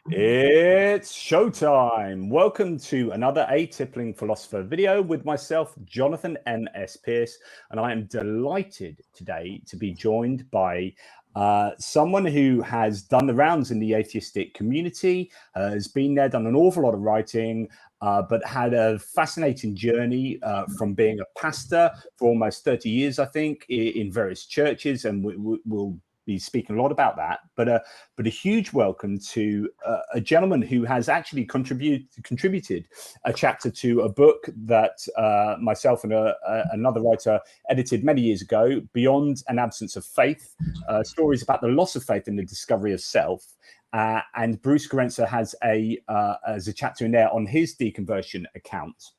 It's showtime. Welcome to another Tippling Philosopher video with myself, Jonathan M.S. Pearce, and I am delighted today to be joined by someone who has done the rounds in the atheistic community, has been there, done an awful lot of writing, but had a fascinating journey from being a pastor for almost 30 years, I think, in various churches, and we'll be speaking a lot about that, but a huge welcome to a gentleman who has actually contributed a chapter to a book that myself and another writer edited many years ago, Beyond an Absence of Faith, stories about the loss of faith and the discovery of self. And Bruce Carenza has a chapter in there on his deconversion account.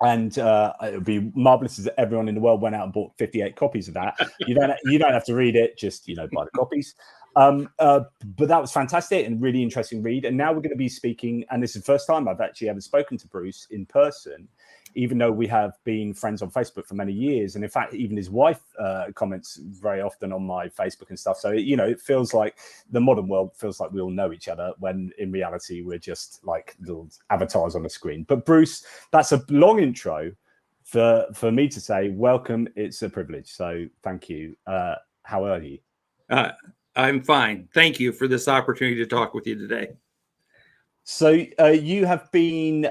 And it would be marvelous if everyone in the world went out and bought 58 copies of that. You don't have to read it, just buy the copies. But that was fantastic and really interesting read. And now we're going to be speaking, and this is the first time I've actually ever spoken to Bruce in person, even though we have been friends on Facebook for many years. And in fact, even his wife comments very often on my Facebook and stuff. So, it feels like the modern world feels like we all know each other, when in reality, we're just like little avatars on the screen. But Bruce, that's a long intro for me to say, welcome. It's a privilege. So thank you. How are you? I'm fine. Thank you for this opportunity to talk with you today. So you have been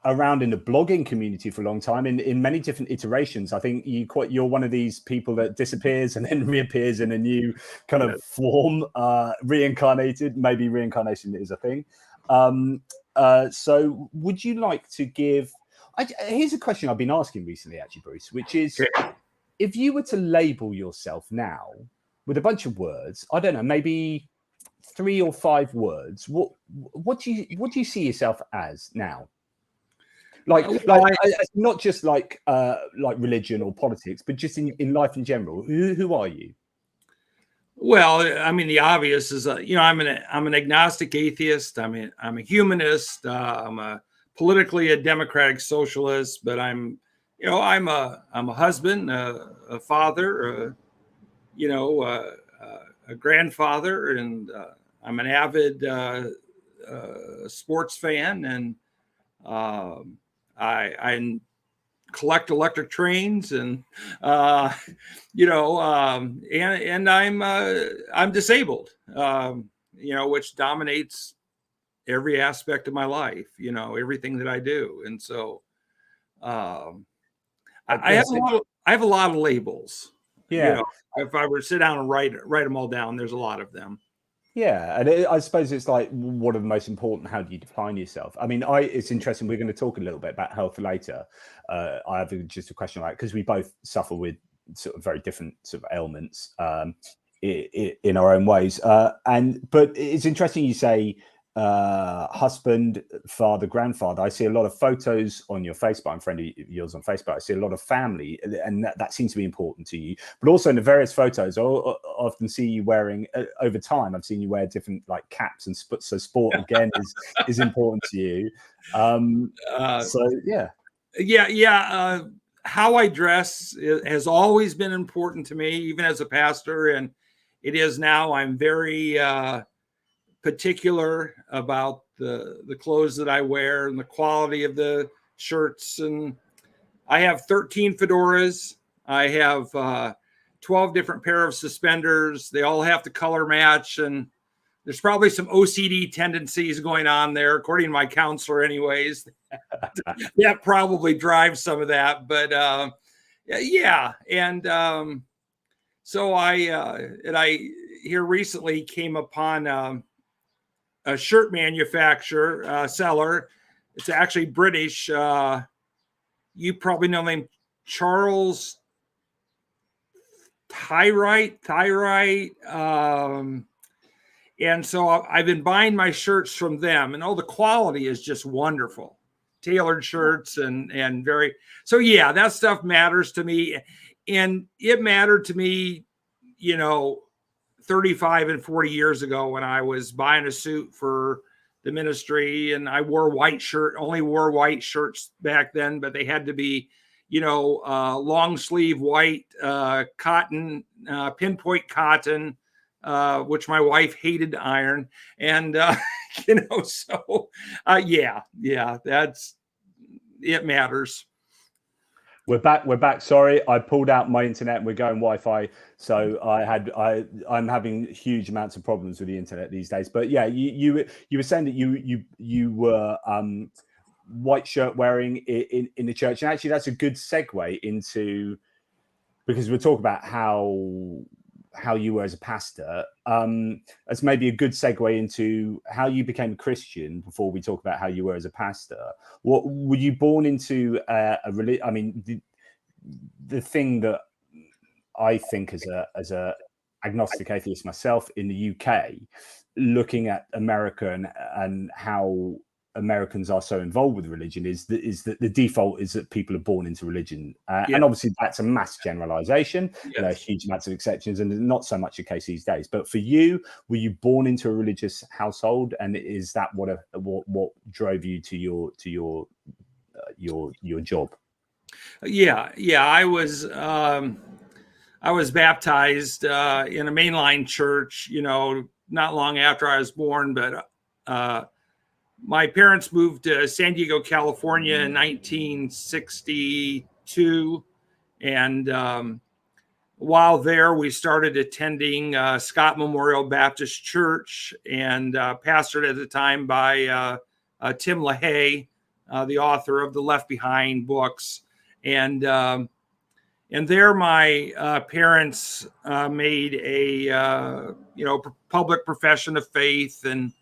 around in the blogging community for a long time, in many different iterations. I think you're one of these people that disappears and then reappears in a new kind of form, reincarnated. Maybe reincarnation is a thing. So would you like to give... here's a question I've been asking recently, actually, Bruce, which is, if you were to label yourself now with a bunch of words, I don't know, maybe 3 or 5 words, what do you see yourself as now? Not just like religion or politics, but just in life in general. Who are you? Well, I mean, the obvious is, I'm an agnostic atheist. I'm a humanist. I'm a politically a democratic socialist, but I'm a husband, a father, a grandfather, and I'm an avid sports fan, and I collect electric trains, and and I'm disabled, which dominates every aspect of my life, everything that I do, and so I have a lot of labels. Yeah. If I were to sit down and write them all down, there's a lot of them. Yeah, and I suppose it's like, what are the most important? How do you define yourself? I mean, it's interesting. We're going to talk a little bit about health later. I have just a question, like, because we both suffer with sort of very different sort of ailments in our own ways. But it's interesting you say husband, father, grandfather. I see a lot of photos on your Facebook. I'm a friend of yours on Facebook. I see a lot of family, and that seems to be important to you. But also in the various photos, I often see you wearing, over time, I've seen you wear different like caps, and so sport again is important to you. So yeah. How I dress has always been important to me, even as a pastor, and it is now. I'm very particular about the clothes that I wear and the quality of the shirts. And I have 13 fedoras. I have 12 different pair of suspenders. They all have to color match, and there's probably some OCD tendencies going on there, according to my counselor anyways. That probably drives some of that, but yeah. And so I here recently came upon a shirt manufacturer, seller. It's actually British. You probably know him, Charles Tyrite. And so I've been buying my shirts from them, and the quality is just wonderful. Tailored shirts and very, so yeah, that stuff matters to me. And it mattered to me, 35 and 40 years ago when I was buying a suit for the ministry, and I only wore white shirts back then, but they had to be, long sleeve white cotton, pinpoint cotton, which my wife hated to iron. And, so yeah, it matters. We're back. Sorry, I pulled out my internet and we're going Wi-Fi. So I'm having huge amounts of problems with the internet these days. But yeah, you were saying that you were white shirt wearing in the church. And actually that's a good segue into, because we'll talk about how you were as a pastor. That's maybe a good segue into how you became a Christian before we talk about how you were as a pastor. What were you born into a religion? I mean, the thing that I think as a agnostic atheist myself in the UK, looking at America and how Americans are so involved with religion is that the default is that people are born into religion, and obviously that's a mass generalization. Yes. There are huge amounts of exceptions, and not so much the case these days. But for you, were you born into a religious household, and is that what drove you to your job? Yeah, I was baptized in a mainline church, not long after I was born, but my parents moved to San Diego, California in 1962. And while there, we started attending Scott Memorial Baptist Church, and pastored at the time by Tim LaHaye, the author of the Left Behind books. And there my parents made a public profession of faith, and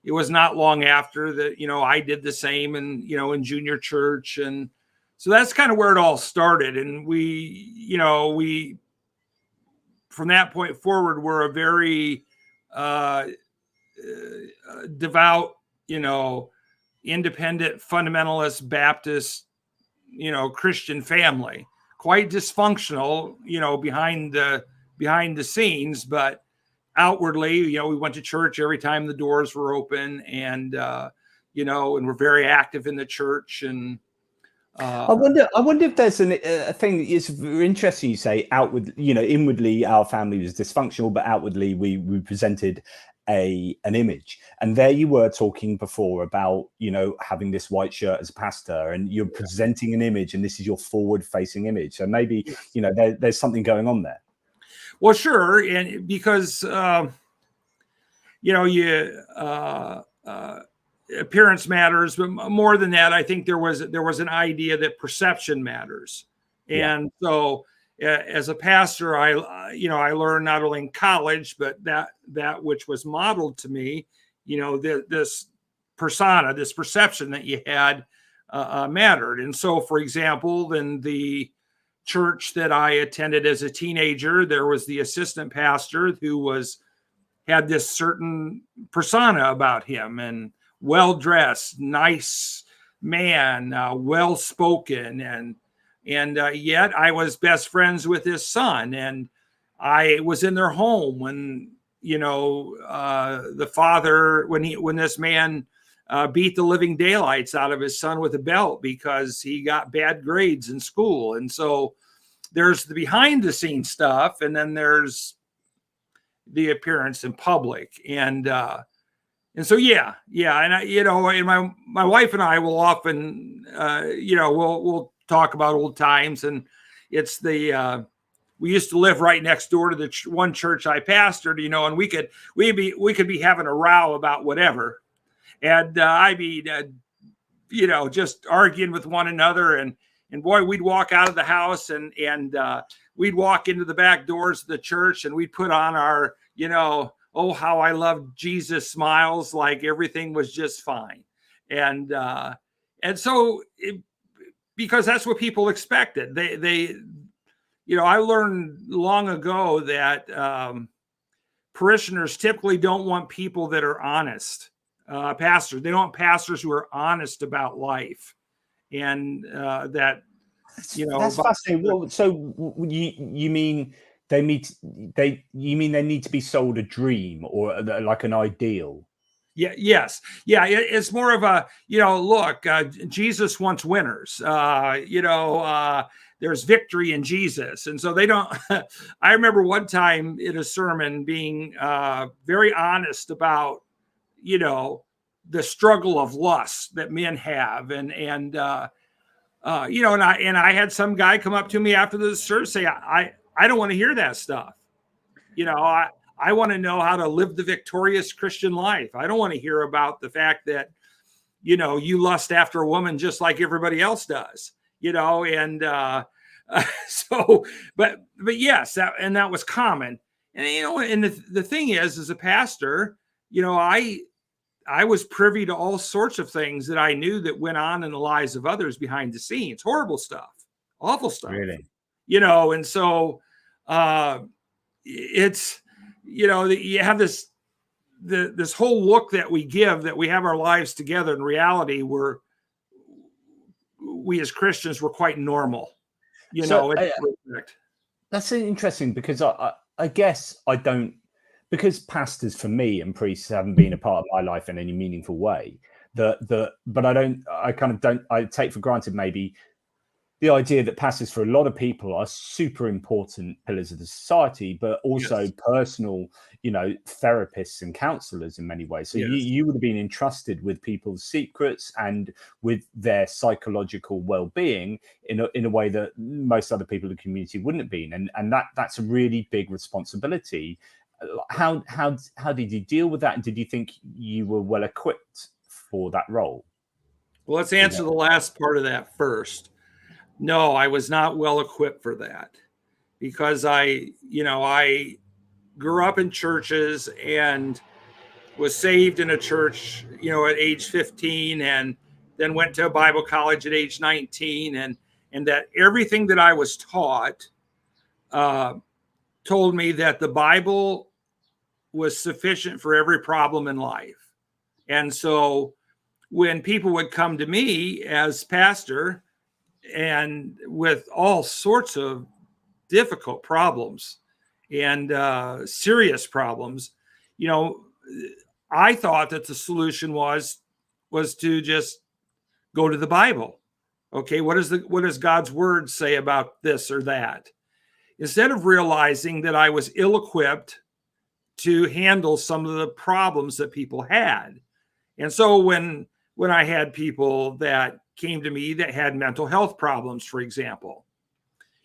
it was not long after that, I did the same in junior church. And so that's kind of where it all started. And we from that point forward, we're a very devout, independent fundamentalist Baptist, Christian family, quite dysfunctional, behind the scenes, but outwardly, we went to church every time the doors were open, and and we're very active in the church. And I wonder if there's a thing. It's interesting you say inwardly our family was dysfunctional, but outwardly we presented an image. And there you were talking before about having this white shirt as a pastor, and you're presenting an image, and this is your forward-facing image. So maybe there's something going on there. Well, sure, and because appearance matters, but more than that, I think there was an idea that perception matters. And so, as a pastor, I learned not only in college, but that which was modeled to me, this persona, this perception that you had mattered. And so, for example, in the church that I attended as a teenager, there was the assistant pastor who had this certain persona about him, and well-dressed, nice man, well-spoken, and yet I was best friends with his son, and I was in their home when the father, when this man beat the living daylights out of his son with a belt because he got bad grades in school. And so there's the behind the scenes stuff, and then there's the appearance in public. And so and and my wife and I will often we'll talk about old times, and it's we used to live right next door to the one church I pastored, and we could be having a row about whatever. And just arguing with one another, and boy, we'd walk out of the house and we'd walk into the back doors of the church, and we'd put on our, oh, how I love Jesus smiles, like everything was just fine. And so because that's what people expected. They I learned long ago that parishioners typically don't want people that are honest. Pastors, they don't want pastors who are honest about life, and that's fascinating. Well, so you mean they need to be sold a dream or like an ideal? Yes. It's more of a, look, Jesus wants winners. there's victory in Jesus. And so they don't, I remember one time in a sermon being very honest about, you know, the struggle of lust that men have. And you know, and I had some guy come up to me after the service say, I don't want to hear that stuff. You know, I want to know how to live the victorious Christian life. I don't want to hear about the fact that, you know, you lust after a woman just like everybody else does, you know, and so, but yes, that was common. And, you know, and the thing is, as a pastor, you know, I was privy to all sorts of things that I knew that went on in the lives of others behind the scenes, horrible stuff, awful stuff, Really? You know, and so it's, you know, you have this whole look that we give that we have our lives together. In reality, we as Christians were quite normal, you know. That's interesting, because I guess I don't, because pastors for me and priests haven't been a part of my life in any meaningful way, but I take for granted maybe the idea that pastors for a lot of people are super important pillars of the society, but also yes, personal, you know, therapists and counselors in many ways. So yes, you would have been entrusted with people's secrets and with their psychological well-being in a way that most other people in the community wouldn't have been. And that's a really big responsibility. How did you deal with that? And did you think you were well equipped for that role? Well, let's answer the last part of that first. No, I was not well equipped for that, because I grew up in churches and was saved in a church, you know, at age 15, and then went to a Bible college at age 19. And that everything that I was taught told me that the Bible was sufficient for every problem in life. And so when people would come to me as pastor and with all sorts of difficult problems and serious problems, you know, I thought that the solution was to just go to the Bible. Okay, what does God's word say about this or that? Instead of realizing that I was ill-equipped to handle some of the problems that people had. And so when I had people that came to me that had mental health problems, for example,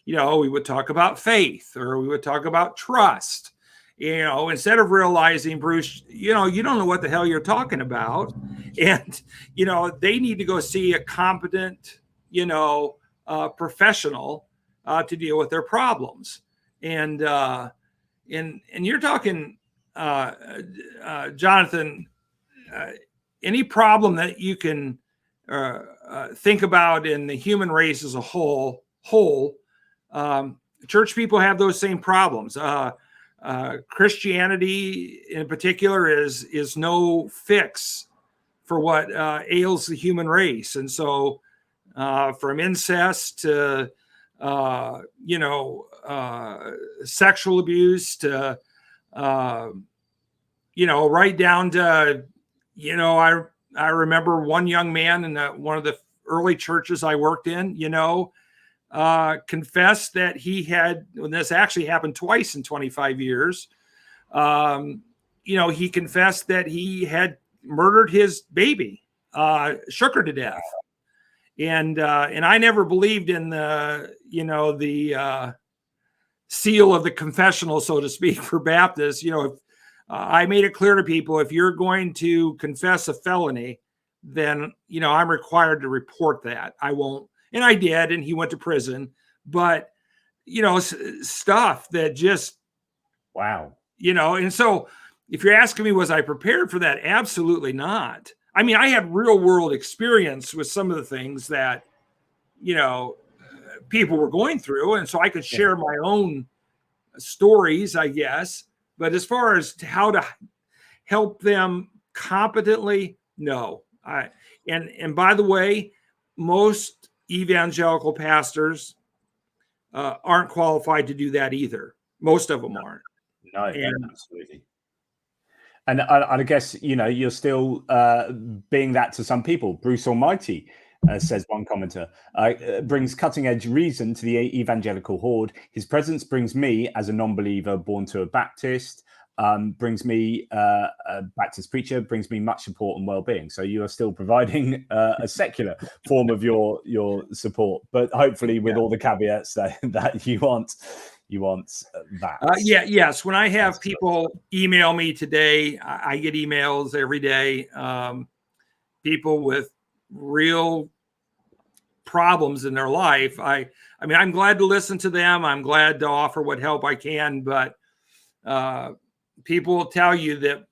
you know, we would talk about faith, or we would talk about trust. You know, instead of realizing, Bruce, you know, you don't know what the hell you're talking about. And, you know, they need to go see a competent, you know, professional to deal with their problems. And you're talking, Jonathan, any problem that you can think about in the human race as a whole, church people have those same problems. Christianity in particular is no fix for what ails the human race. And so from incest to, you know, sexual abuse to, you know, right down to, you know, I remember one young man in one of the early churches I worked in, you know, confessed that he had, when this actually happened twice in 25 years, you know, he confessed that he had murdered his baby, shook her to death. And I never believed in the, you know, the seal of the confessional, so to speak, for Baptists. You know, if, I made it clear to people, if you're going to confess a felony, then, you know, I'm required to report that. I won't. And I did, and he went to prison. But, you know, stuff that just, wow. You know, and so if you're asking me, was I prepared for that? Absolutely not. I mean, I had real world experience with some of the things that, you know, people were going through. And so I could share my own stories, I guess. But as far as how to help them competently, no. And by the way, most evangelical pastors aren't qualified to do that either. Most of them aren't. No, absolutely. And I guess, you know, you're still being that to some people. Bruce Almighty says one commenter. Brings cutting-edge reason to the evangelical horde. His presence brings me, as a non-believer born to a Baptist, brings me a Baptist preacher, brings me much support and well-being. So you are still providing a secular form of your support, but hopefully with all the caveats that you want that. Yes. When I have people email me today, I get emails every day. People with real problems in their life. I mean, I'm glad to listen to them. I'm glad to offer what help I can, but people will tell you that,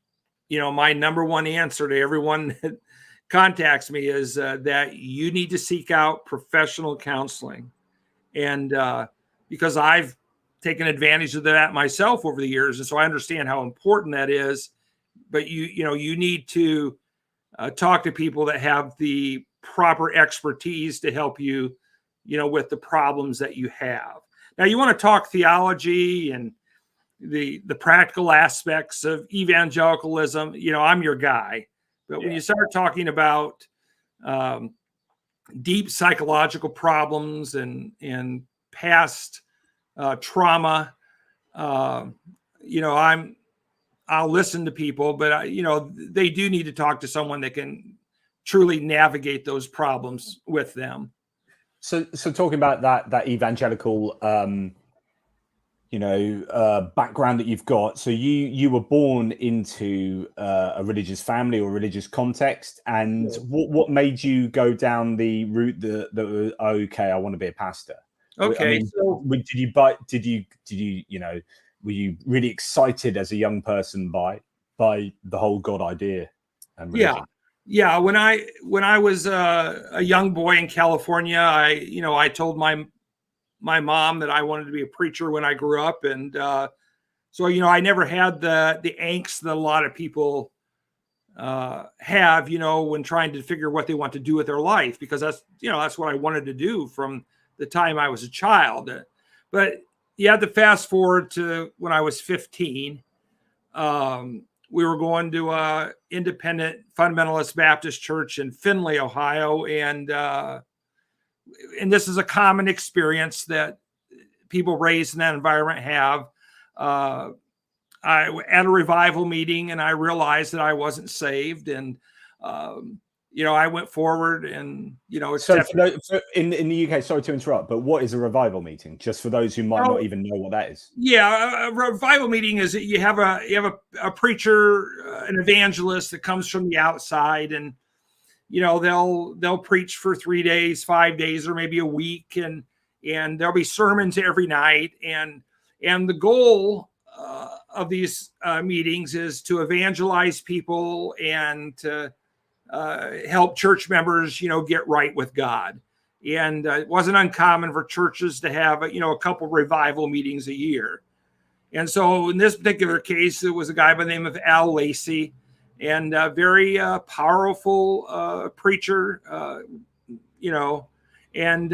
my number one answer to everyone that contacts me is that you need to seek out professional counseling. And because I've taken advantage of that myself over the years, and so I understand how important that is. But you need to talk to people that have the proper expertise to help you, with the problems that you have. Now, you want to talk theology and the practical aspects of evangelicalism. I'm your guy. But when you start talking about deep psychological problems and past trauma, I'll listen to people, but they do need to talk to someone that can truly navigate those problems with them. So talking about that evangelical, background that you've got. So you were born into a religious family or religious context, and what made you go down the route that okay, I want to be a pastor? Okay, I mean, were you really excited as a young person by the whole God idea and religion? Yeah. When I was a young boy in California, I told my mom that I wanted to be a preacher when I grew up, and so I never had the angst that a lot of people have, when trying to figure what they want to do with their life, because that's what I wanted to do from the time I was a child. But you had to fast forward to when I was 15. We were going to a independent fundamentalist Baptist church in Findlay, Ohio, and this is a common experience that people raised in that environment have. I at a revival meeting, and I realized that I wasn't saved, and I went forward and So in the UK, sorry to interrupt, but what is a revival meeting? Just for those who might not even know what that is. Yeah, a revival meeting is you have a preacher, an evangelist that comes from the outside, and they'll preach for 3 days, 5 days, or maybe a week, and there'll be sermons every night, and the goal of these meetings is to evangelize people and to help church members, get right with God. And it wasn't uncommon for churches to have, a couple revival meetings a year. And so in this particular case, it was a guy by the name of Al Lacey, and a very powerful preacher, and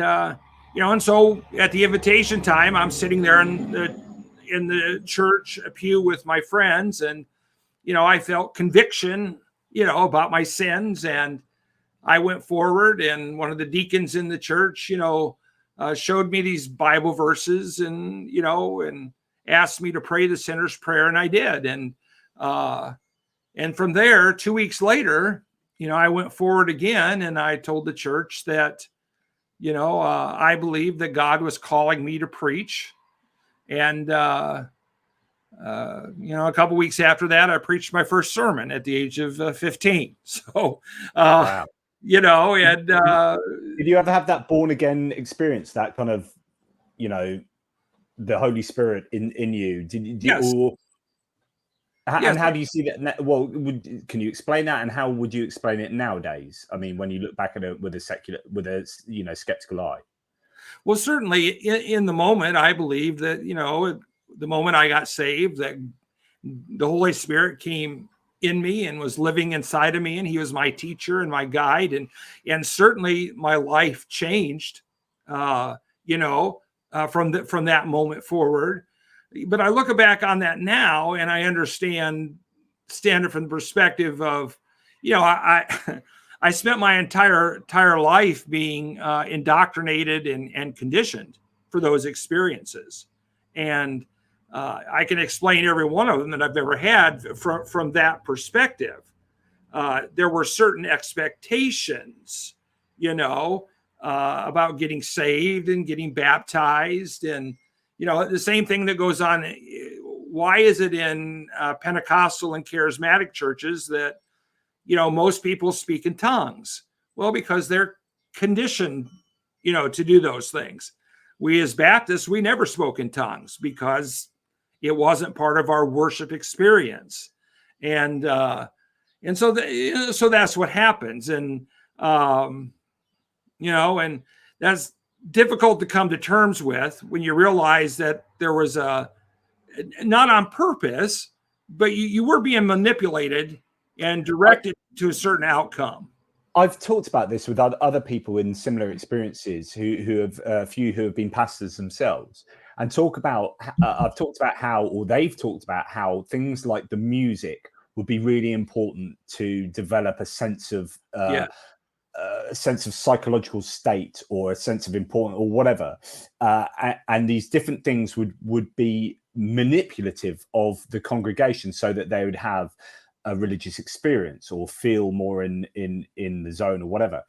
so at the invitation time, I'm sitting there in the church pew with my friends, and I felt conviction about my sins, and I went forward, and one of the deacons in the church showed me these Bible verses, and and asked me to pray the sinner's prayer, and I did. And from there, 2 weeks later, I went forward again, and I told the church that I believed that God was calling me to preach. And a couple weeks after that, I preached my first sermon at the age of 15. So, wow. And did you ever have that born again experience? That kind of, the Holy Spirit in you? Yes. And how do you see that? Well, can you explain that? And how would you explain it nowadays? I mean, when you look back at it with a skeptical eye. Well, certainly in the moment, I believe that, the moment I got saved, that the Holy Spirit came in me and was living inside of me, and he was my teacher and my guide. And certainly my life changed, from that moment forward. But I look back on that now, and I understand it from the perspective of, I I spent my entire life being indoctrinated and conditioned for those experiences. And I can explain every one of them that I've ever had from that perspective. There were certain expectations, about getting saved and getting baptized, and the same thing that goes on. Why is it in Pentecostal and charismatic churches that most people speak in tongues? Well, because they're conditioned to do those things. We as Baptists, we never spoke in tongues because it wasn't part of our worship experience, and so so that's what happens. And and that's difficult to come to terms with when you realize that there was not on purpose, but you were being manipulated and directed to a certain outcome. I've talked about this with other people in similar experiences who have a few who have been pastors themselves, and I've talked about how, or they've talked about how things like the music would be really important to develop a sense of psychological state, or a sense of importance, or whatever, and these different things would be manipulative of the congregation so that they would have a religious experience or feel more in the zone or whatever.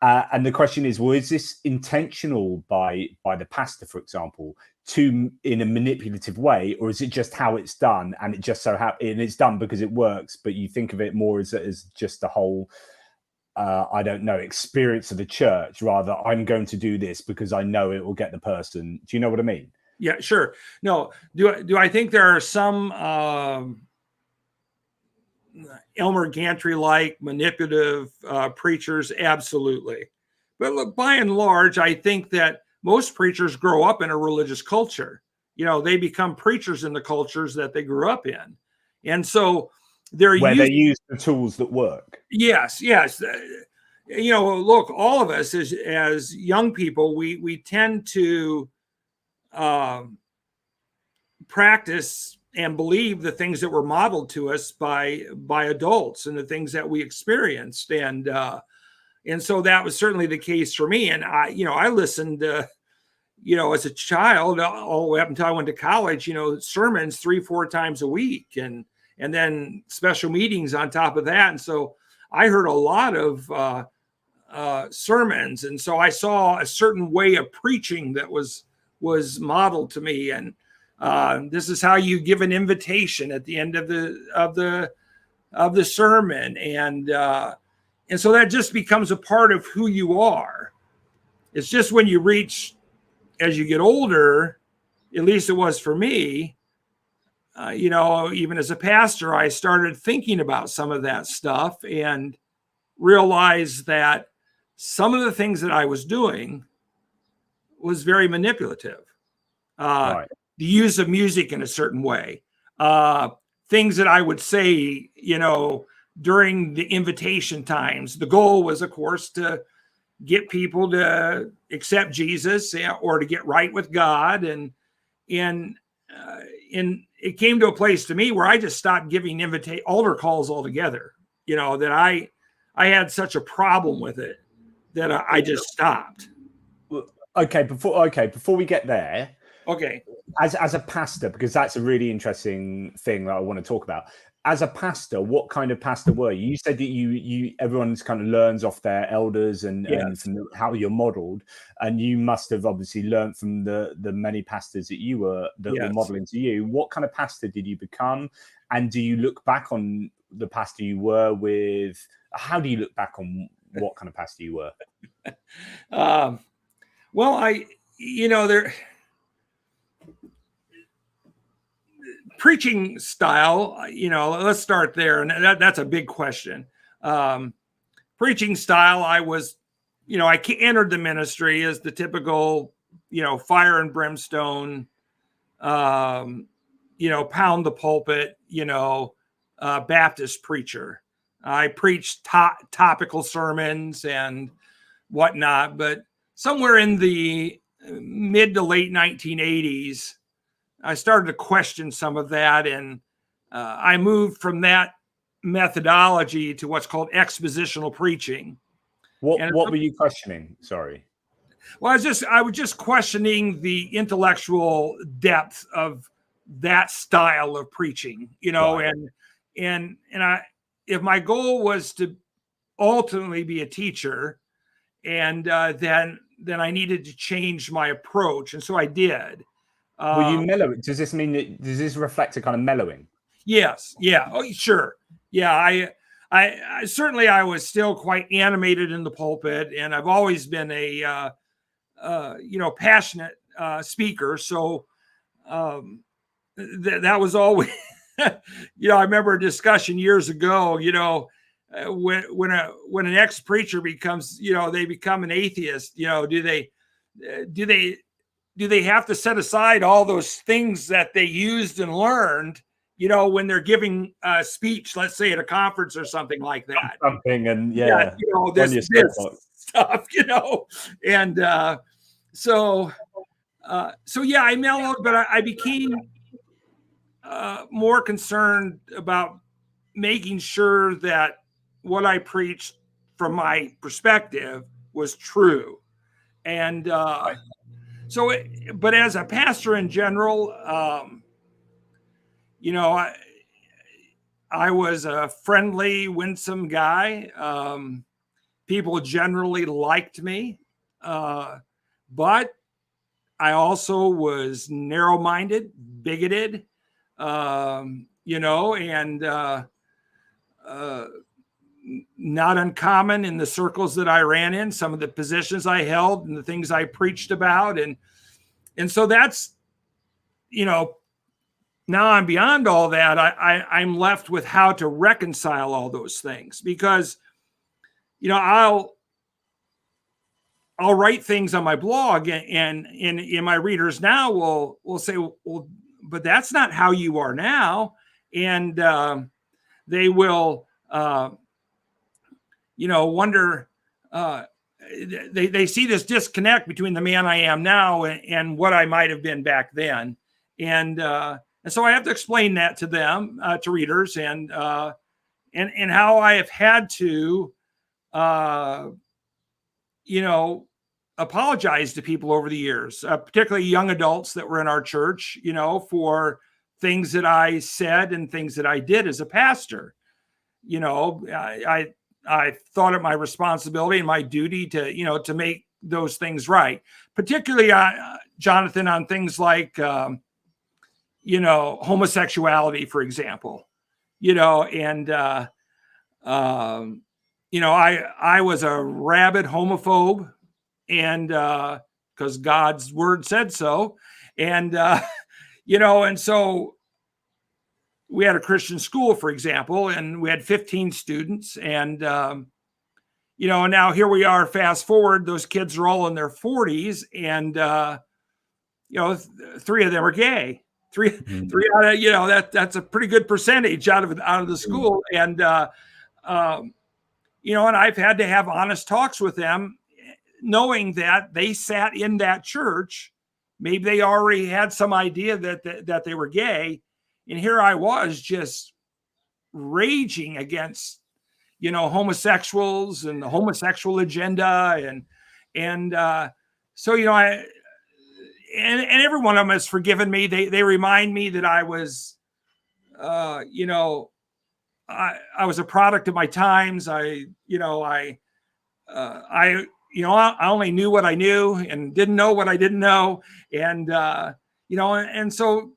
And the question is, well, is this intentional by the pastor, for example, in a manipulative way, or is it just how it's done, and it just and it's done because it works, but you think of it more as just a whole I don't know, experience of the church, rather I'm going to do this because I know it will get the person. Do you know what I mean? Yeah, sure. No, do I think there are some Elmer Gantry-like manipulative preachers? Absolutely. But look, by and large, I think that most preachers grow up in a religious culture. They become preachers in the cultures that they grew up in. And so they use the tools that work. Yes. Look, all of us as young people, we tend to practice and believe the things that were modeled to us by adults and the things that we experienced, and so that was certainly the case for me. And I listened as a child all the way up until I went to college, sermons 3-4 times a week, and then special meetings on top of that. And so I heard a lot of sermons, and so I saw a certain way of preaching that was modeled to me. And this is how you give an invitation at the end of the sermon, and so that just becomes a part of who you are. It's just when you reach, as you get older, at least it was for me, even as a pastor, I started thinking about some of that stuff and realized that some of the things that I was doing was very manipulative. Right. The use of music in a certain way, things that I would say, during the invitation times. The goal was, of course, to get people to accept Jesus or to get right with God. And it came to a place to me where I just stopped giving altar calls altogether. That I had such a problem with it that I just stopped. Okay, before we get there. Okay. As a pastor, because that's a really interesting thing that I want to talk about. As a pastor, what kind of pastor were you? You said that everyone's kind of learns off their elders and from how you're modeled, and you must have obviously learned from the many pastors that were modeling to you. What kind of pastor did you become, and do you look back on the pastor you were with? How do you look back on what kind of pastor you were? Well, preaching style, let's start there. And that's a big question. Preaching style, I entered the ministry as the typical, fire and brimstone, pound the pulpit, Baptist preacher. I preached topical sermons and whatnot, but somewhere in the mid to late 1980s, I started to question some of that, and I moved from that methodology to what's called expositional preaching. What were you questioning? Sorry. Well, I was just questioning the intellectual depth of that style of preaching, Right. and if my goal was to ultimately be a teacher, and then I needed to change my approach, and so I did. Were you mellow? Does this reflect a kind of mellowing? Yes. Yeah. Oh, sure. Yeah. I certainly, I was still quite animated in the pulpit, and I've always been a passionate speaker. So that was always, I remember a discussion years ago, when an ex-preacher becomes, they become an atheist, do they have to set aside all those things that they used and learned, when they're giving a speech, let's say at a conference or something like that. Something, and this stuff, and so I mellowed, but I became more concerned about making sure that what I preached from my perspective was true. And but as a pastor in general, I was a friendly, winsome guy. People generally liked me, but I also was narrow-minded, bigoted, and not uncommon in the circles that I ran in, some of the positions I held and the things I preached about. And so that's, now I'm beyond all that. I'm left with how to reconcile all those things, because, I'll write things on my blog, and my readers now will say, well, but that's not how you are now. And they will, wonder, they see this disconnect between the man I am now and what I might have been back then. And so I have to explain that to them, to readers, and how I have had to, apologize to people over the years, particularly young adults that were in our church, for things that I said and things that I did as a pastor. I thought it my responsibility and my duty to, to make those things right, particularly, Jonathan, on things like, homosexuality, for example, and, I was a rabid homophobe, and because God's word said so. And, and so we had a Christian school, for example, and we had 15 students. And, now here we are, fast forward, those kids are all in their 40s, and, 3 of them are gay. Three out of, that's a pretty good percentage out of the school. And, and I've had to have honest talks with them, knowing that they sat in that church. Maybe they already had some idea that they were gay. And here I was just raging against, homosexuals and the homosexual agenda. And so, and every one of them has forgiven me. They remind me that I was, I was a product of my times. I only knew what I knew and didn't know what I didn't know. And, and so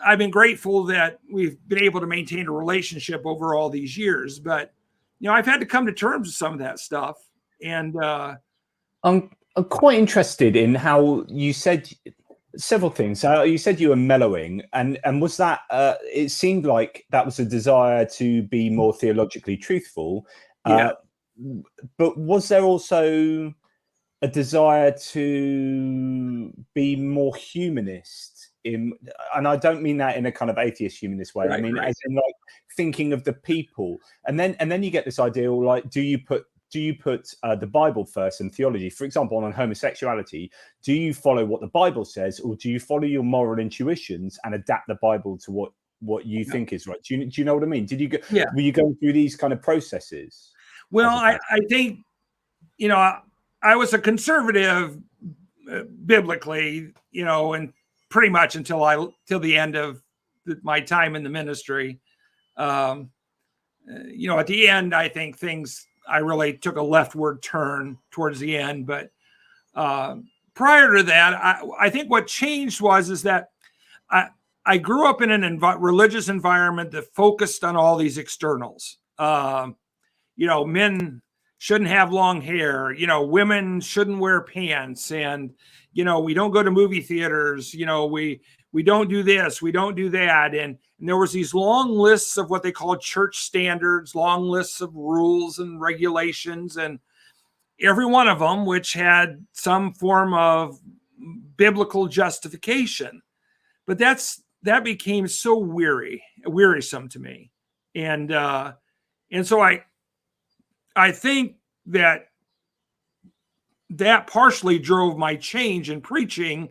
I've been grateful that we've been able to maintain a relationship over all these years. But, I've had to come to terms with some of that stuff. And I'm quite interested in how you said several things. You said you were mellowing, and was that, it seemed like that was a desire to be more theologically truthful. Yeah. But was there also a desire to be more humanist? And I don't mean that in a kind of atheist humanist way. Right, I mean, right. as in like thinking of the people, and then you get this ideal, like, do you put the Bible first and theology? For example, on homosexuality, do you follow what the Bible says, or do you follow your moral intuitions and adapt the Bible to what what you think is right. Do you know what I mean? Did you go? Yeah. Were you going through these kind of processes? Well, I think, you know, I was a conservative biblically, you know, and pretty much till the end of my time in the ministry. You know, at the end, I think I really took a leftward turn towards the end. But prior to that, I think what changed is that I grew up in an religious environment that focused on all these externals. You know, men shouldn't have long hair. You know, women shouldn't wear pants, and you know, we don't go to movie theaters. You know, we don't do this, we don't do that, and there was these long lists of what they called church standards, long lists of rules and regulations, and every one of them which had some form of biblical justification. But that became so wearisome to me, and so I think that partially drove my change in preaching,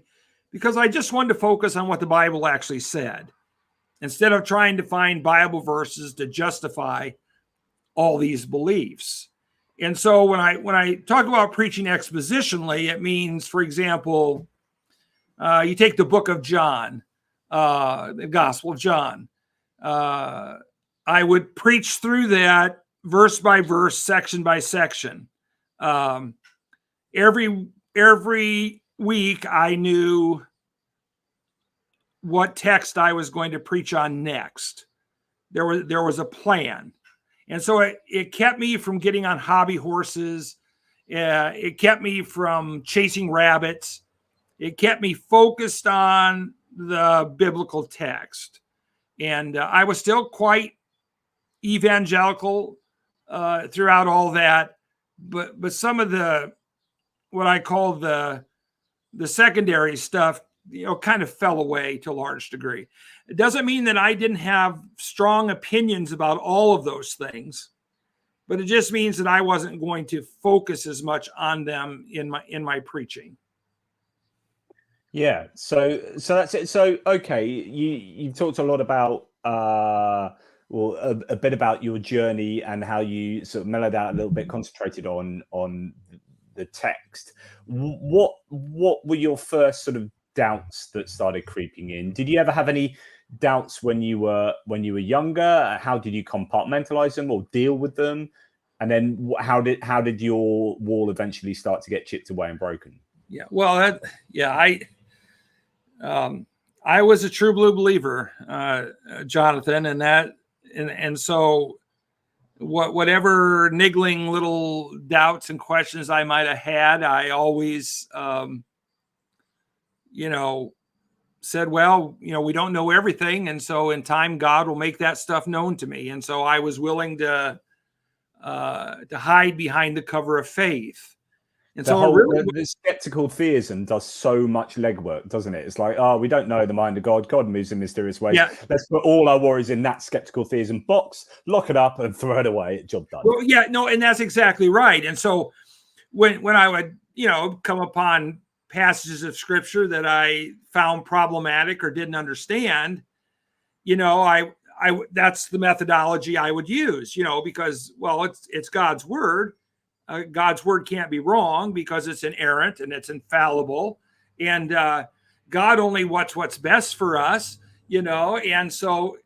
because I just wanted to focus on what the Bible actually said, instead of trying to find Bible verses to justify all these beliefs. And so when I talk about preaching expositionally, it means, for example, you take the book of John, the Gospel of John. I would preach through that verse by verse, section by section. Every week I knew what text I was going to preach on next. There was a plan. And so it kept me from getting on hobby horses. It kept me from chasing rabbits. It kept me focused on the biblical text. And I was still quite evangelical throughout all that. But some of what I call the secondary stuff, you know, kind of fell away to a large degree. It doesn't mean that I didn't have strong opinions about all of those things, but it just means that I wasn't going to focus as much on them in my preaching. Yeah. So that's it. So, okay. You've talked a lot about, a bit about your journey and how you sort of mellowed out a little bit, concentrated on the text. What were your first sort of doubts that started creeping in? Did you ever have any doubts when you were younger? How did you compartmentalize them or deal with them? And then how did your wall eventually start to get chipped away and broken? Yeah. Well, I was a true blue believer, Jonathan, and so whatever niggling little doubts and questions I might have had, I always, you know, said, well, you know, we don't know everything, and so in time, God will make that stuff known to me. And so I was willing to hide behind the cover of faith. And the skeptical theism does so much legwork, doesn't it? It's like, oh, we don't know the mind of God. God moves in mysterious ways. Yeah. Let's put all our worries in that skeptical theism box, lock it up, and throw it away. Job done. Well, yeah, no, and that's exactly right. And so when I would, you know, come upon passages of scripture that I found problematic or didn't understand, you know, I that's the methodology I would use, you know, because, well, it's God's word. God's word can't be wrong because it's inerrant and it's infallible, and God only what's best for us, you know. And so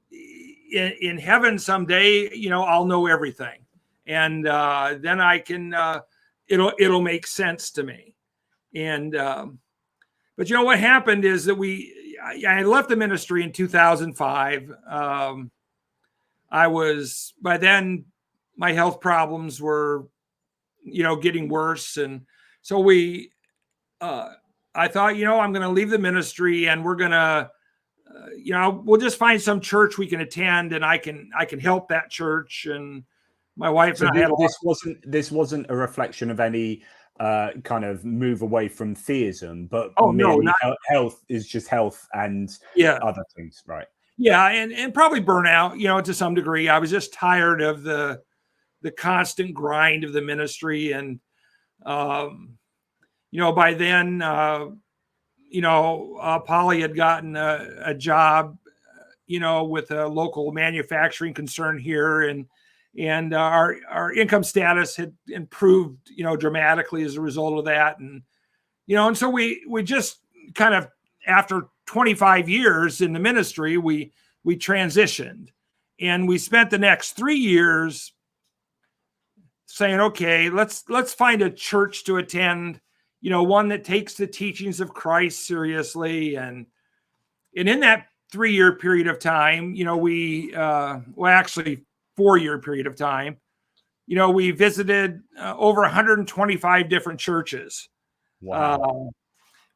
in heaven someday, you know, I'll know everything, and then I can it'll make sense to me. And but you know what happened is that I left the ministry in 2005. I was, by then my health problems were, you know, getting worse. And so I thought, you know, I'm going to leave the ministry and we're going to, you know, we'll just find some church we can attend and I can help that church. And my wife so and I had this wasn't a reflection of any kind of move away from theism, but health is just health and other things, right? Yeah. And probably burnout, you know, to some degree. I was just tired of the constant grind of the ministry. And, you know, by then, you know, Polly had gotten a job, with a local manufacturing concern here, and our income status had improved, dramatically as a result of that. And so we just kind of, after 25 years in the ministry, we transitioned, and we spent the next 3 years saying, okay, let's find a church to attend, one that takes the teachings of Christ seriously. And in that 3-year period of time, we, actually 4-year period of time, we visited over 125 different churches. Wow.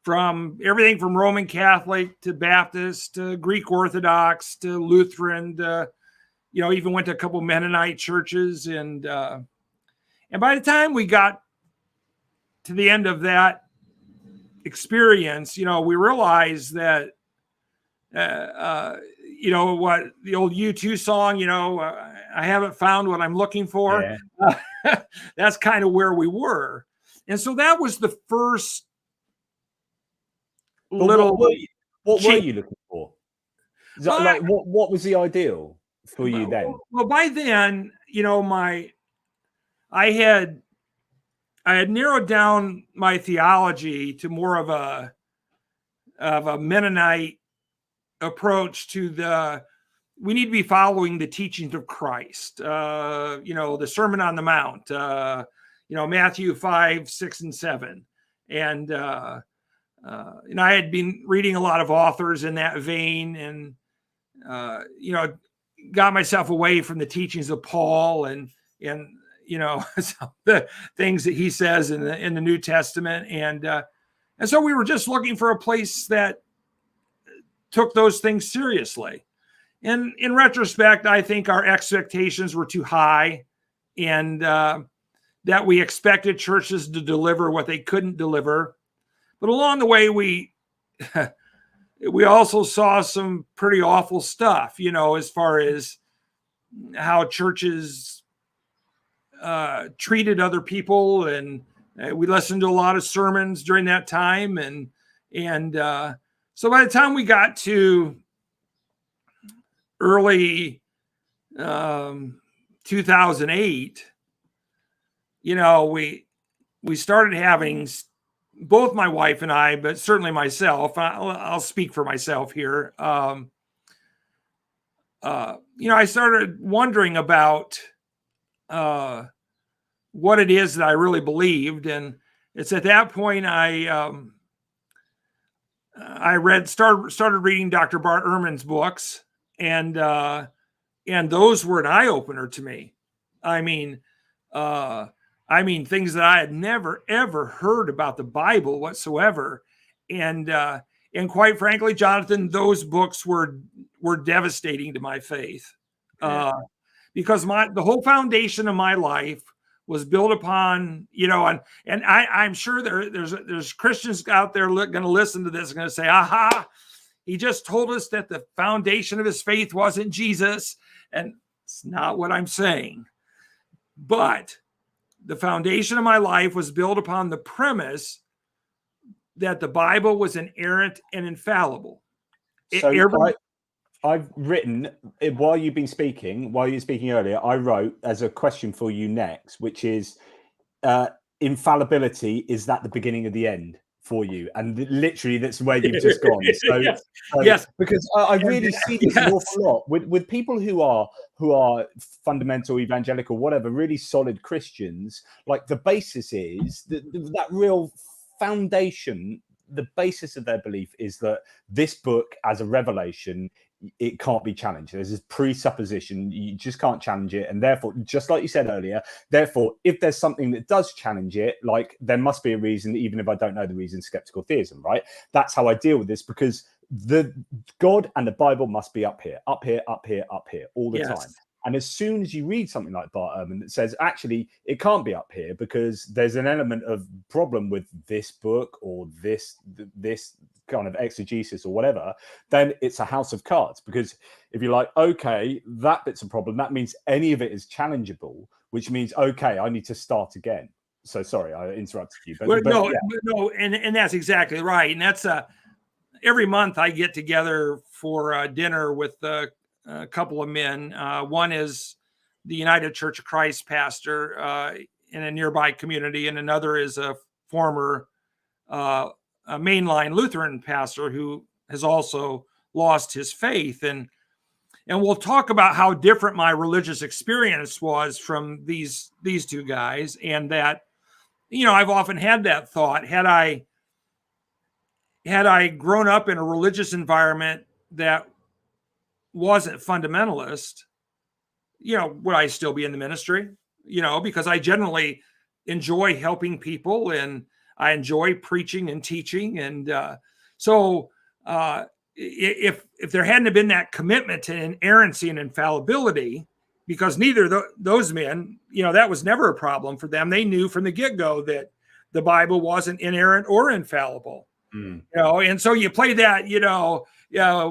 From everything from Roman Catholic to Baptist to Greek Orthodox to Lutheran to, even went to a couple Mennonite churches. And by the time we got to the end of that experience, we realized that, what the old U2 song, I haven't found what I'm looking for. Yeah. That's kind of where we were. And so that was the first little. What were you looking for? Like, what was the ideal for you then? Well, by then, I had narrowed down my theology to more of a Mennonite approach to we need to be following the teachings of Christ. The Sermon on the Mount, Matthew 5, 6, and 7. And I had been reading a lot of authors in that vein, and got myself away from the teachings of Paul and some of the things that he says in the New Testament, and so we were just looking for a place that took those things seriously. And in retrospect, I think our expectations were too high, and that we expected churches to deliver what they couldn't deliver. But along the way, we also saw some pretty awful stuff, as far as how churches treated other people. And we listened to a lot of sermons during that time. And so by the time we got to early 2008, we started having, both my wife and I, but certainly myself, I'll speak for myself here. I started wondering about what it is that I really believed. And it's at that point I started reading Dr. Bart Ehrman's books, and those were an eye-opener to me. I mean, things that I had never, ever heard about the Bible whatsoever. And quite frankly, Jonathan, those books were devastating to my faith. Because the whole foundation of my life was built upon, and I'm sure there's Christians out there going to listen to this and going to say, aha, he just told us that the foundation of his faith wasn't Jesus. And it's not what I'm saying. But the foundation of my life was built upon the premise that the Bible was inerrant and infallible. I've written, while you were speaking earlier, I wrote as a question for you next, which is infallibility, is that the beginning of the end for you? And literally that's where you've just gone. So, yes. Because I really see this an awful lot with people who are fundamental, evangelical, whatever, really solid Christians. Like, the basis is that real foundation, the basis of their belief is that this book as a revelation, it can't be challenged. There's this presupposition, you just can't challenge it. And therefore, just like you said earlier, if there's something that does challenge it, like, there must be a reason, even if I don't know the reason. Skeptical theism, right? That's how I deal with this, because the God and the Bible must be up here all the time. And as soon as you read something like Bart Ehrman that says, actually, it can't be up here because there's an element of problem with this book or this kind of exegesis or whatever, then it's a house of cards. Because if you're like, okay, that bit's a problem, that means any of it is challengeable, which means, okay, I need to start again. So sorry, I interrupted you. But no, and that's exactly right. And that's every month I get together for dinner with a couple of men. One is the United Church of Christ pastor in a nearby community, and another is a former a mainline Lutheran pastor who has also lost his faith. And we'll talk about how different my religious experience was from these two guys, and that, I've often had that thought: had I grown up in a religious environment that wasn't fundamentalist, would I still be in the ministry? Because I generally enjoy helping people, and I enjoy preaching and teaching. And so if there hadn't been that commitment to inerrancy and infallibility, because neither of those men, that was never a problem for them. They knew from the get-go that the Bible wasn't inerrant or infallible. And so you play that,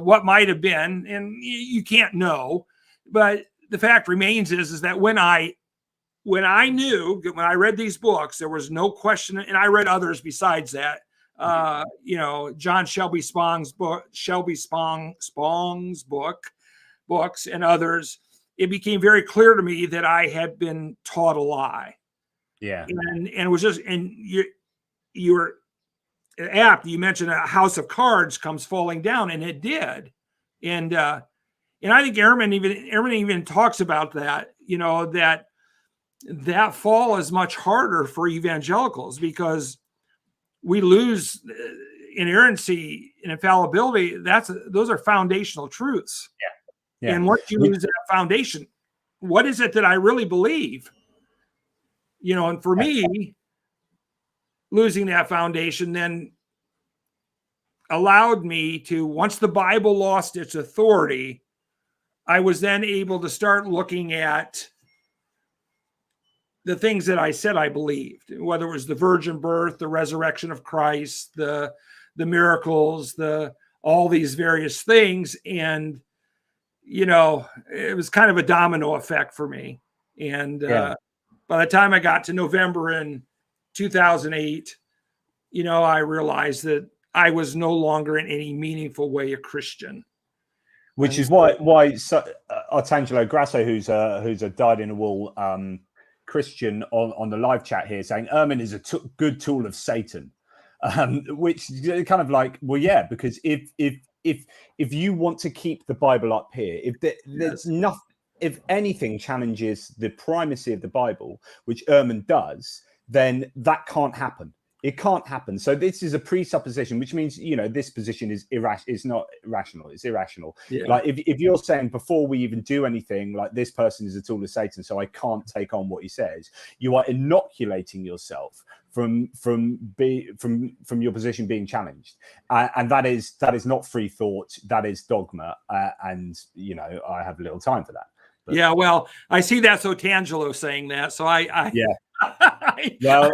what might have been, and you can't know. But the fact remains is that when I read these books, there was no question, and I read others besides that. John Shelby Spong's books and others. It became very clear to me that I had been taught a lie. Yeah, and it was just, and you were apt. You mentioned a house of cards comes falling down, and it did. And I think Ehrman even talks about that. That fall is much harder for evangelicals because we lose inerrancy and infallibility. Those are foundational truths. Yeah. And once you lose that foundation, what is it that I really believe? And for me, losing that foundation then allowed me to, once the Bible lost its authority, I was then able to start looking at the things that I said I believed, whether it was the virgin birth, the resurrection of Christ, the miracles, all these various things. And, it was kind of a domino effect for me. And by the time I got to November in 2008, I realized that I was no longer in any meaningful way a Christian. Which is why Artangelo Grasso, who's a dyed-in-the-wool Christian on the live chat here, saying Ehrman is a good tool of Satan, which kind of like, well, yeah, because if you want to keep the Bible up here, there's nothing, if anything challenges the primacy of the Bible, which Ehrman does, then that can't happen. It can't happen. So this is a presupposition, which means, this position is it's not rational. It's irrational. Yeah. Like if you're saying before we even do anything, like this person is a tool of Satan, so I can't take on what he says, you are inoculating yourself from your position being challenged, and that is not free thought. That is dogma, and I have little time for that. But, yeah, well, I see that's Otangelo saying that, so I well.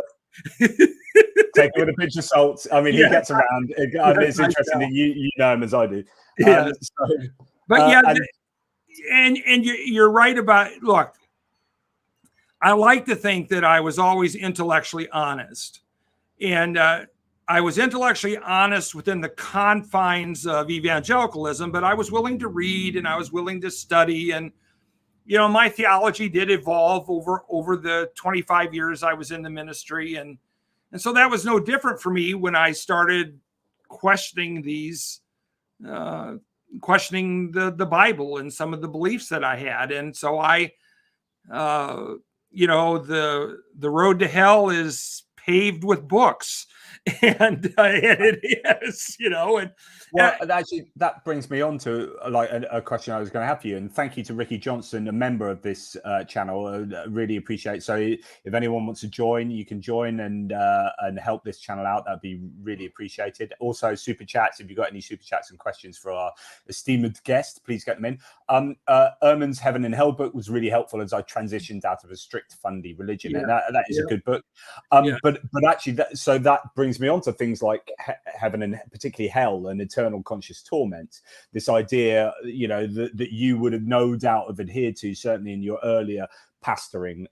Take it with a pinch of salt. I mean, he gets around. It's interesting that you know him as I do. Yeah. And you're right about. Look, I like to think that I was always intellectually honest, and I was intellectually honest within the confines of evangelicalism. But I was willing to read, and I was willing to study, and my theology did evolve over the 25 years I was in the ministry, and so that was no different for me when I started questioning questioning the Bible and some of the beliefs that I had. And so the road to hell is paved with books, and it is, and well, actually, that brings me on to a question I was going to have for you. And thank you to Ricky Johnson, a member of this channel. I really appreciate. So if anyone wants to join, you can join and help this channel out. That'd be really appreciated. Also, super chats. If you've got any super chats and questions for our esteemed guest, please get them in. Ehrman's Heaven and Hell book was really helpful as I transitioned out of a strict fundy religion, and that is a good book. But actually, that brings me on to things like heaven and particularly hell and eternal conscious torment. This idea, that you would have no doubt have adhered to, certainly in your earlier pastoring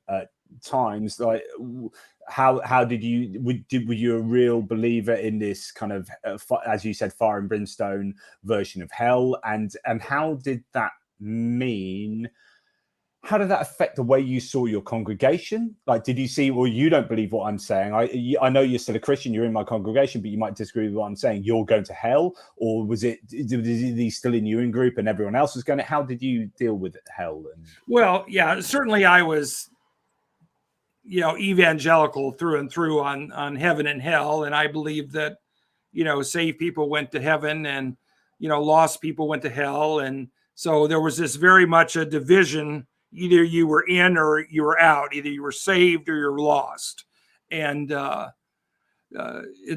times, like how did you were you a real believer in this kind of as you said, fire and brimstone version of hell, and how did that mean? How did that affect the way you saw your congregation? Like, did you see, well, you don't believe what I'm saying. I know you're still a Christian, you're in my congregation, but you might disagree with what I'm saying. You're going to hell? Or was he still in your in group and everyone else was going to? How did you deal with hell? Well, yeah, certainly I was, evangelical through and through on heaven and hell. And I believed that, saved people went to heaven and, lost people went to hell. And so there was this very much a division. Either you were in or you were out. Either you were saved or you're lost. And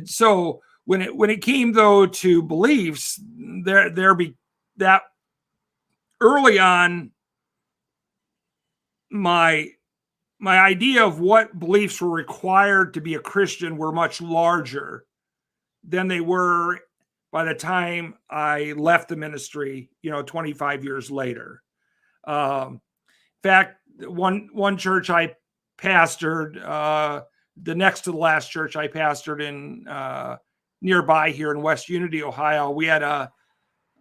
so when it came though to beliefs, there be that early on, my idea of what beliefs were required to be a Christian were much larger than they were by the time I left the ministry, 25 years later. In fact, one church I pastored, the next to the last church I pastored in nearby here in West Unity, Ohio, we had a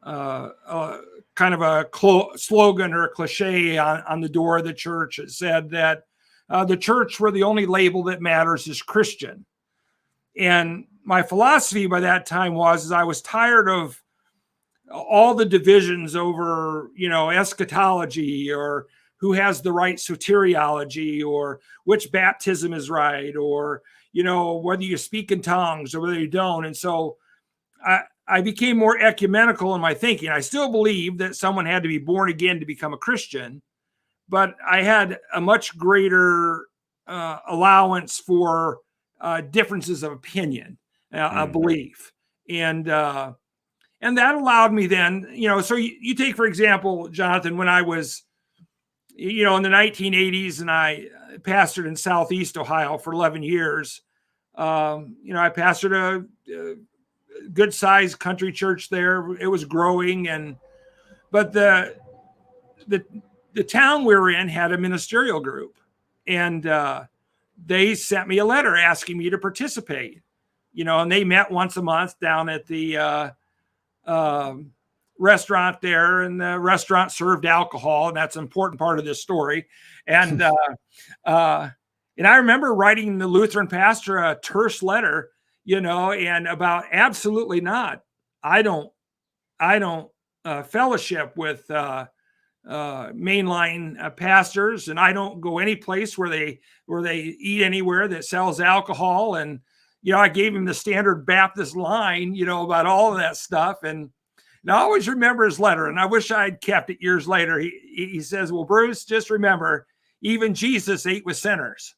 kind of a slogan or a cliche on the door of the church. It said that the church where the only label that matters is Christian. And my philosophy by that time was I was tired of all the divisions over, eschatology or who has the right soteriology or which baptism is right or, whether you speak in tongues or whether you don't. And so I became more ecumenical in my thinking. I still believe that someone had to be born again to become a Christian, but I had a much greater allowance for differences of opinion, belief. And that allowed me then, so you take, for example, Jonathan, when I was, in the 1980s and I pastored in Southeast Ohio for 11 years, I pastored a good sized country church there. It was growing, but the town we were in had a ministerial group, and they sent me a letter asking me to participate, and they met once a month down at the restaurant there, and the restaurant served alcohol, and that's an important part of this story. And I remember writing the Lutheran pastor a terse letter, and about absolutely not. I don't fellowship with mainline pastors, and I don't go any place where they eat anywhere that sells alcohol. And I gave him the standard Baptist line, about all of that stuff. And I always remember his letter, and I wish I'd kept it years later. He says, "Well, Bruce, just remember, even Jesus ate with sinners,"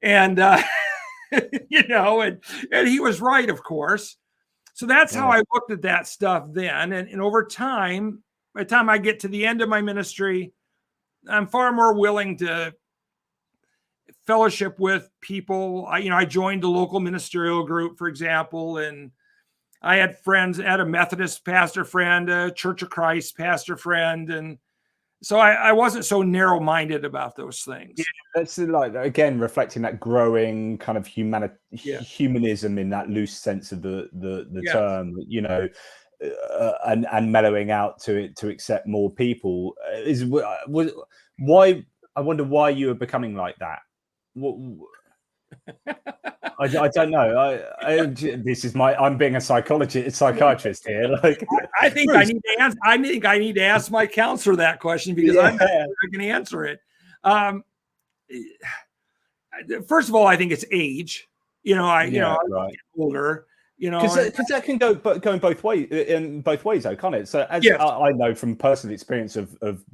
and and he was right, of course. So that's how I looked at that stuff then. And over time, by the time I get to the end of my ministry, I'm far more willing to fellowship with people. I joined a local ministerial group, for example, and I had friends, I had a Methodist pastor friend, a Church of Christ pastor friend. And so I wasn't so narrow-minded about those things. Yeah, that's like, again, reflecting that growing kind of humanism in that loose sense of the term, and mellowing out to accept more people. Why, I wonder why you are becoming like that. I don't know. This is I'm being a psychiatrist here. Like, I think Bruce, I need to ask my counselor that question, because I'm not sure I can answer it. First of all, I think it's age. I'm older. Because that can go going both ways, though, can't it? So as I know from personal experience of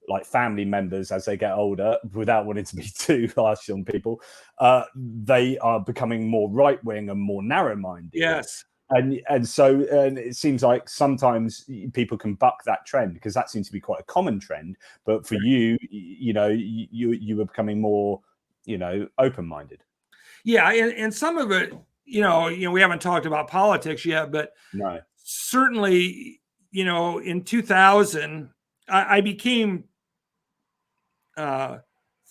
like family members as they get older, without wanting to be too harsh on people, they are becoming more right wing and more narrow minded. Yes. And so it seems like sometimes people can buck that trend, because that seems to be quite a common trend. But for you, you were becoming more, open minded. Yeah, and some of it, we haven't talked about politics yet, but no, certainly, in 2000, I became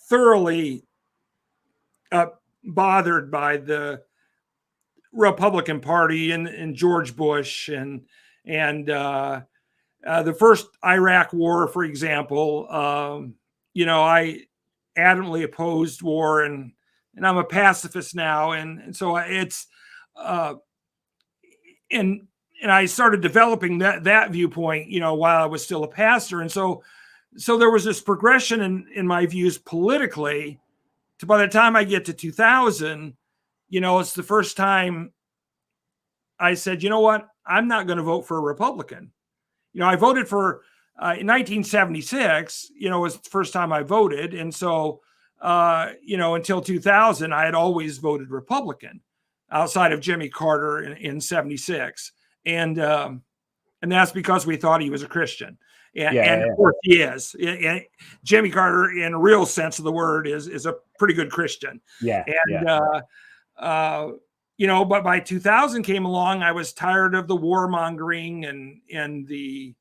thoroughly bothered by the Republican Party and George Bush and the first Iraq War, for example. I adamantly opposed war, and I'm a pacifist now, and so it's and I started developing that viewpoint, while I was still a pastor, and so there was this progression in my views politically. To by the time I get to 2000, it's the first time I said, you know what, I'm not going to vote for a Republican. I voted for in 1976, was the first time I voted. And so, until 2000, I had always voted Republican outside of Jimmy Carter in 76. And that's because we thought he was a Christian. And of course he is. And Jimmy Carter, in a real sense of the word, is a pretty good Christian. But by 2000 came along, I was tired of the warmongering and the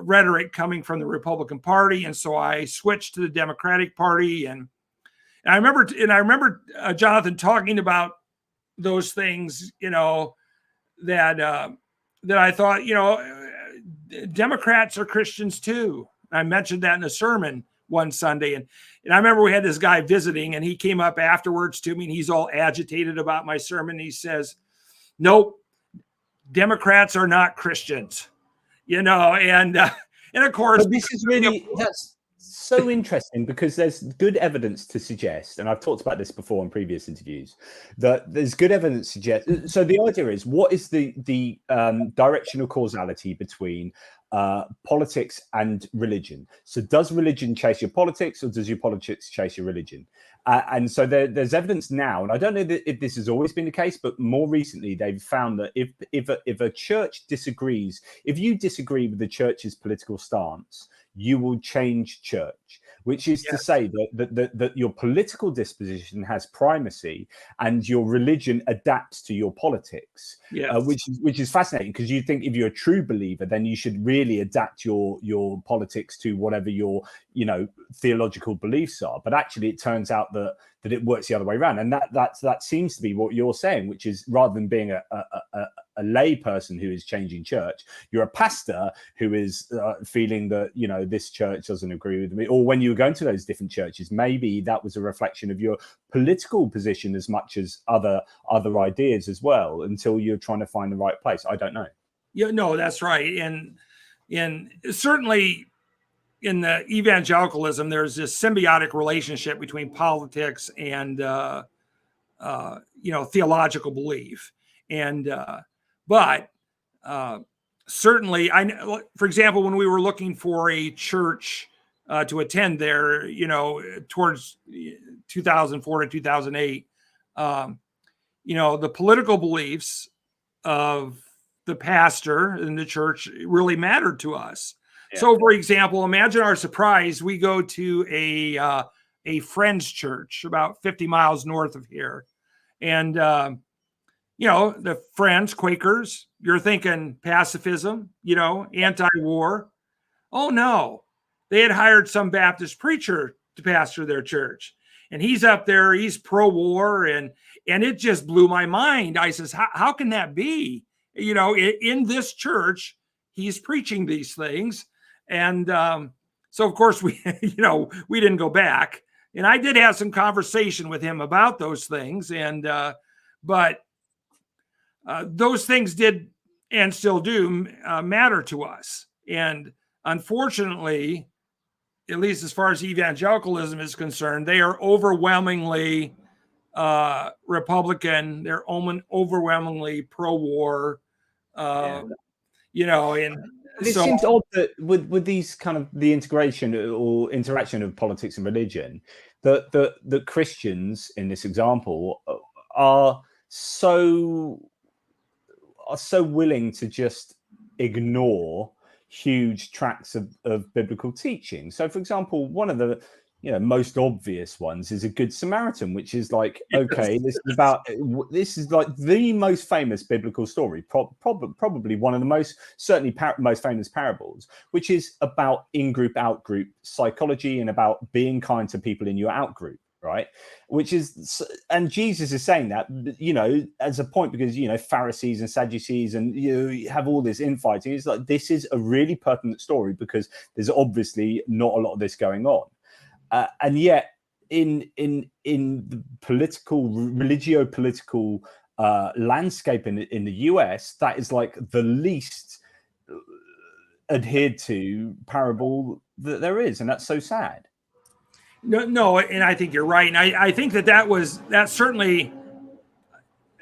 rhetoric coming from the Republican Party, and so I switched to the Democratic Party. And I remember Jonathan talking about those things, that I thought, Democrats are Christians too. I mentioned that in a sermon one Sunday, and I remember we had this guy visiting, and he came up afterwards to me, and he's all agitated about my sermon. He says, "Nope, Democrats are not Christians," and of course, but this is really that's so interesting, because there's good evidence to suggest, and I've talked about this before in previous interviews, that there's good evidence to suggest. So the idea is, what is the directional causality between politics and religion? So does religion chase your politics, or does your politics chase your religion? And so there's evidence now, and I don't know if this has always been the case, but more recently they've found that if a church disagrees, if you disagree with the church's political stance, you will change church, which is to say that your political disposition has primacy and your religion adapts to your politics, which is fascinating, because you think if you're a true believer, then you should really adapt your politics to whatever your theological beliefs are. But actually, it turns out that it works the other way around, and that seems to be what you're saying, which is, rather than being a lay person who is changing church, you're a pastor who is feeling that this church doesn't agree with me. Or when you were going to those different churches, maybe that was a reflection of your political position as much as other ideas as well, until you're trying to find the right place. I don't know. Yeah, no, that's right. And certainly in the evangelicalism, there's this symbiotic relationship between politics and theological belief. And but certainly, for example, when we were looking for a church to attend there, towards 2004 to 2008, the political beliefs of the pastor in the church really mattered to us. Yeah. So, for example, imagine our surprise. We go to a friend's church about 50 miles north of here. And, the Friends, Quakers, you're thinking pacifism, anti-war. Oh, no. They had hired some Baptist preacher to pastor their church. And he's up there, he's pro-war, and it just blew my mind. I says, how can that be? In this church, he's preaching these things. And so, of course, we didn't go back. And I did have some conversation with him about those things. And but those things did and still do matter to us. And unfortunately, at least as far as evangelicalism is concerned, they are overwhelmingly Republican. They're overwhelmingly pro-war. And it seems odd that with these kind of the integration or interaction of politics and religion, that Christians in this example are so willing to just ignore huge tracts of biblical teaching. So, for example, one of the most obvious ones is a Good Samaritan, which is like, okay, this is like the most famous biblical story, probably one of the most famous parables, which is about in-group, out-group psychology and about being kind to people in your out-group. right? Which is, and Jesus is saying that, you know, as a point, because, you know, Pharisees and Sadducees, and you have all this infighting. It's like, this is a really pertinent story because there's obviously not a lot of this going on, and yet in the political, religio-political landscape in the US, that is like the least adhered to parable that there is, and that's so sad. No, and I think you're right. And I think that certainly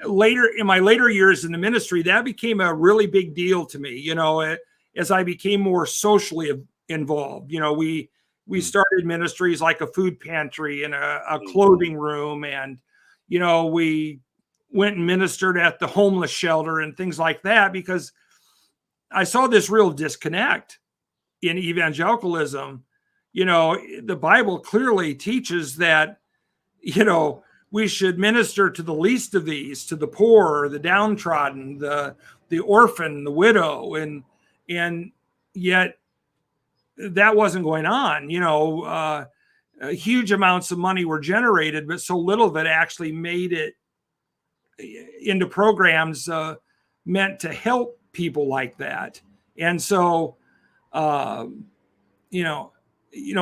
later in my later years in the ministry, that became a really big deal to me, you know, as I became more socially involved. You know, we started ministries like a food pantry and a clothing room. And, you know, we went and ministered at the homeless shelter and things like that, because I saw this real disconnect in evangelicalism. You know, the Bible clearly teaches that, you know, we should minister to the least of these, to the poor, the downtrodden, the orphan, the widow, and yet that wasn't going on. You know, huge amounts of money were generated, but so little that actually made it into programs meant to help people like that. And so, you know,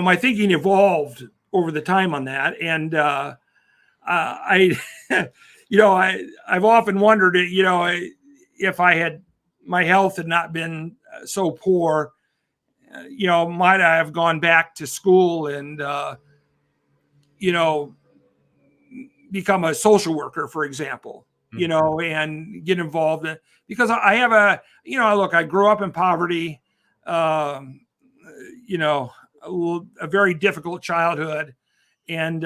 my thinking evolved over the time on that. And you know, I've often wondered, you know, if my health had not been so poor, you know, might I have gone back to school and, you know, become a social worker, for example, you know, and get involved in, because I have you know, look, I grew up in poverty, you know, a very difficult childhood. And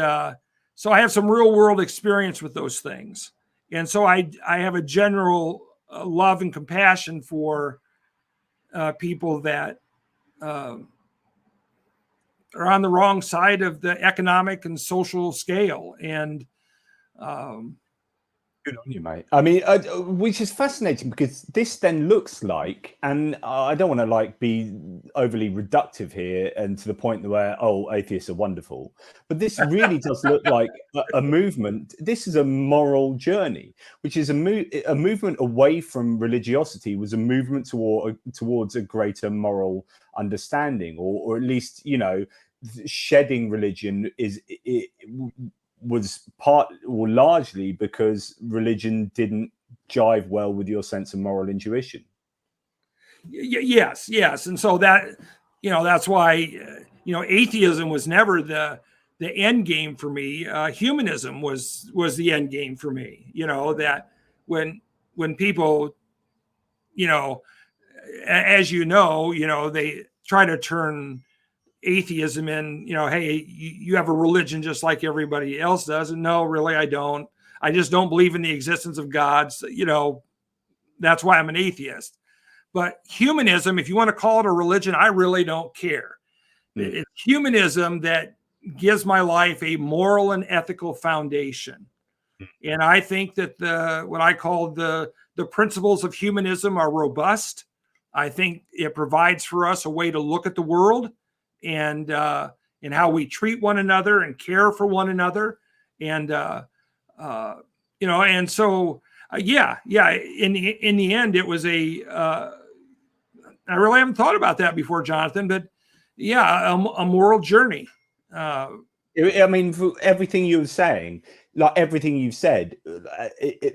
so I have some real world experience with those things. And so I have a general love and compassion for people that are on the wrong side of the economic and social scale. And good on you, mate. I mean, which is fascinating, because this then looks like, and I don't want to like be overly reductive here and to the point where, oh, atheists are wonderful, but this really does look like a movement. This is a moral journey, which is a movement away from religiosity, was a movement towards a greater moral understanding, or at least, you know, shedding religion was part or largely because religion didn't jive well with your sense of moral intuition. Yes. And so that, you know, that's why, you know, atheism was never the end game for me. Humanism was the end game for me. You know, that when people, you know, as you know, they try to turn atheism in, you know, hey, you have a religion just like everybody else does. And no, really, I don't. I just don't believe in the existence of God. So, you know, that's why I'm an atheist. But humanism, if you want to call it a religion, I really don't care. It's humanism that gives my life a moral and ethical foundation. And I think that what I call the principles of humanism are robust. I think it provides for us a way to look at the world and how we treat one another and care for one another. And, you know, and so, yeah. In the end, it was I really haven't thought about that before, Jonathan, but yeah, a moral journey. I mean, for everything you were saying, like everything you've said,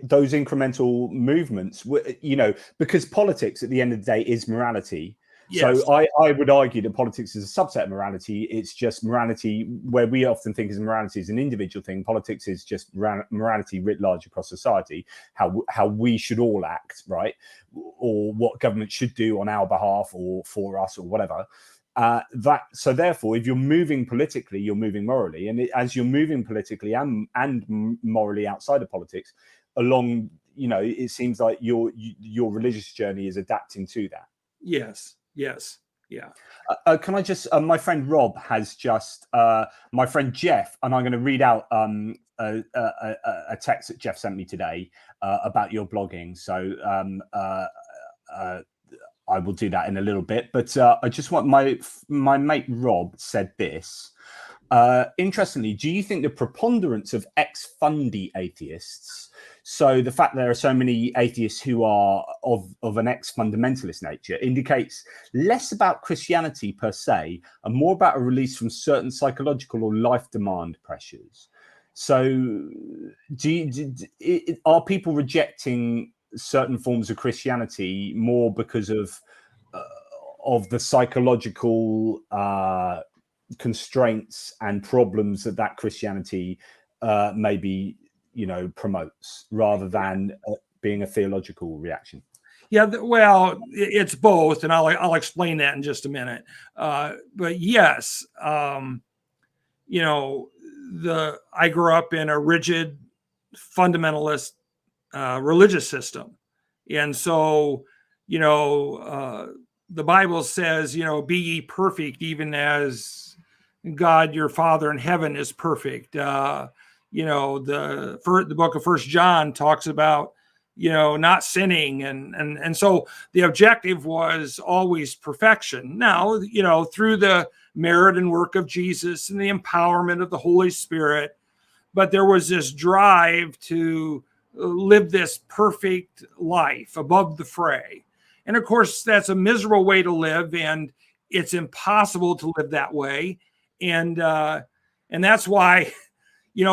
those incremental movements, you know, because politics at the end of the day is morality. Yes. So I would argue that politics is a subset of morality. It's just morality where we often think of morality as an individual thing. Politics is just morality writ large across society, how we should all act, right? Or what government should do on our behalf or for us or whatever. So therefore, if you're moving politically, you're moving morally. And as you're moving politically and morally outside of politics, along, you know, it seems like your religious journey is adapting to that. Yes. Yeah. Can I just, my friend Rob has just, my friend Jeff, and I'm going to read out a text that Jeff sent me today about your blogging. So I will do that in a little bit. But I just want my mate Rob said this. Interestingly, do you think the preponderance of ex-fundy atheists, so the fact there are so many atheists who are of an ex-fundamentalist nature, indicates less about Christianity per se and more about a release from certain psychological or life demand pressures? So are people rejecting certain forms of Christianity more because of the psychological constraints and problems that Christianity maybe promotes, rather than being a theological reaction? Yeah, well, it's both, and I'll explain that in just a minute. But yes, I grew up in a rigid fundamentalist religious system, and so the Bible says, be ye perfect, even as God your Father in heaven is perfect. The book of First John talks about not sinning, and so the objective was always perfection. Now, through the merit and work of Jesus and the empowerment of the Holy Spirit, but there was this drive to live this perfect life above the fray. And of course, that's a miserable way to live, and it's impossible to live that way. And that's why,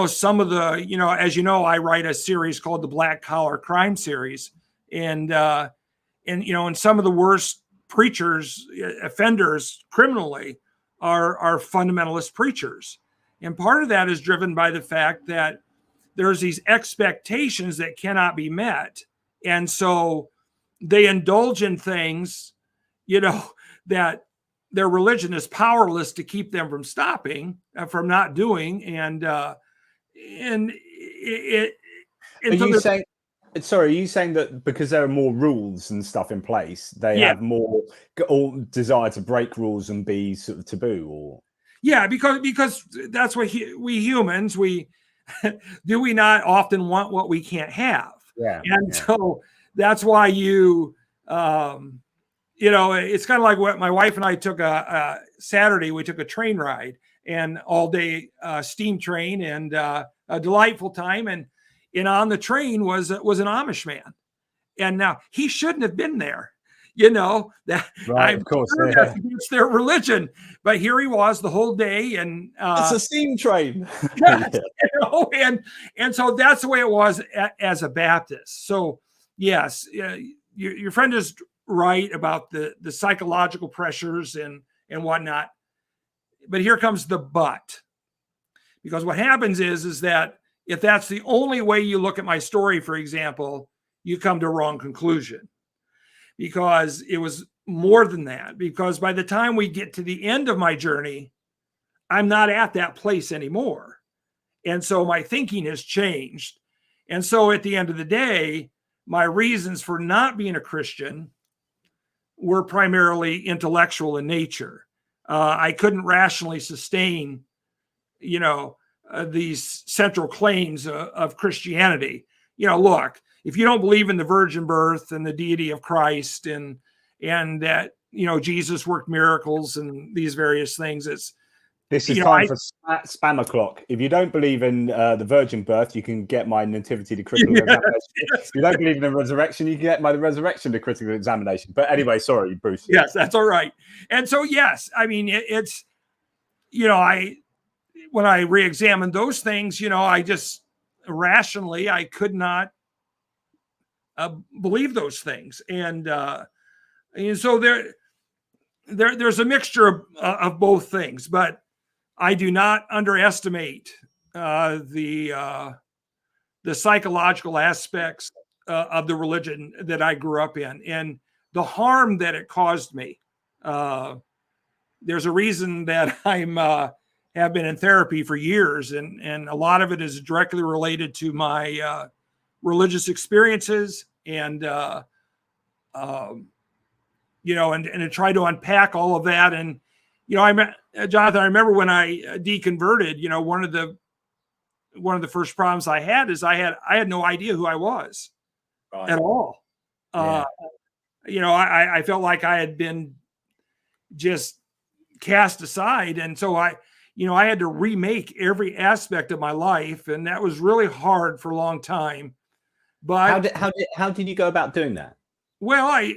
some of the, as you know, I write a series called the Black Collar Crime Series, and some of the worst preachers, offenders criminally, are fundamentalist preachers. And part of that is driven by the fact that there's these expectations that cannot be met. And so they indulge in things, that their religion is powerless to keep them from stopping, from not doing. Are you saying that because there are more rules and stuff in place, they have more desire to break rules and be sort of taboo? Or because that's what we humans, do we not often want what we can't have? So that's why it's kind of like what my wife and I took a Saturday. We took a train ride, and all day steam train, and a delightful time. And on the train was an Amish man, and now he shouldn't have been there. That right, of course, that's against their religion, but here he was the whole day, and it's a steam train. Yes, and so that's the way it was as a Baptist. So yes, your friend is right about the psychological pressures and whatnot, but here comes the but, because what happens is that if that's the only way you look at my story, for example, you come to a wrong conclusion, because it was more than that. Because by the time we get to the end of my journey, I'm not at that place anymore. And so my thinking has changed. And so at the end of the day, my reasons for not being a Christian were primarily intellectual in nature. I couldn't rationally sustain, these central claims of Christianity. Look, if you don't believe in the virgin birth and the deity of Christ, and that Jesus worked miracles and these various things, this is time for spam o'clock. If you don't believe in the virgin birth, you can get my nativity to critical examination. Yes. If you don't believe in the resurrection, you can get my resurrection to critical examination. But anyway, sorry, Bruce. Yes, that's all right. And so, yes, I mean, it's, when I re-examined those things, I just rationally, I could not believe those things. And so there's a mixture of both things, but I do not underestimate the psychological aspects of the religion that I grew up in, and the harm that it caused me. There's a reason that I'm have been in therapy for years, and a lot of it is directly related to my religious experiences, and and to try to unpack all of that. And Jonathan, I remember when I deconverted, one of the first problems I had is I had no idea who I was at all. I felt like I had been just cast aside. And so I had to remake every aspect of my life, and that was really hard for a long time. But how did you go about doing that? Well,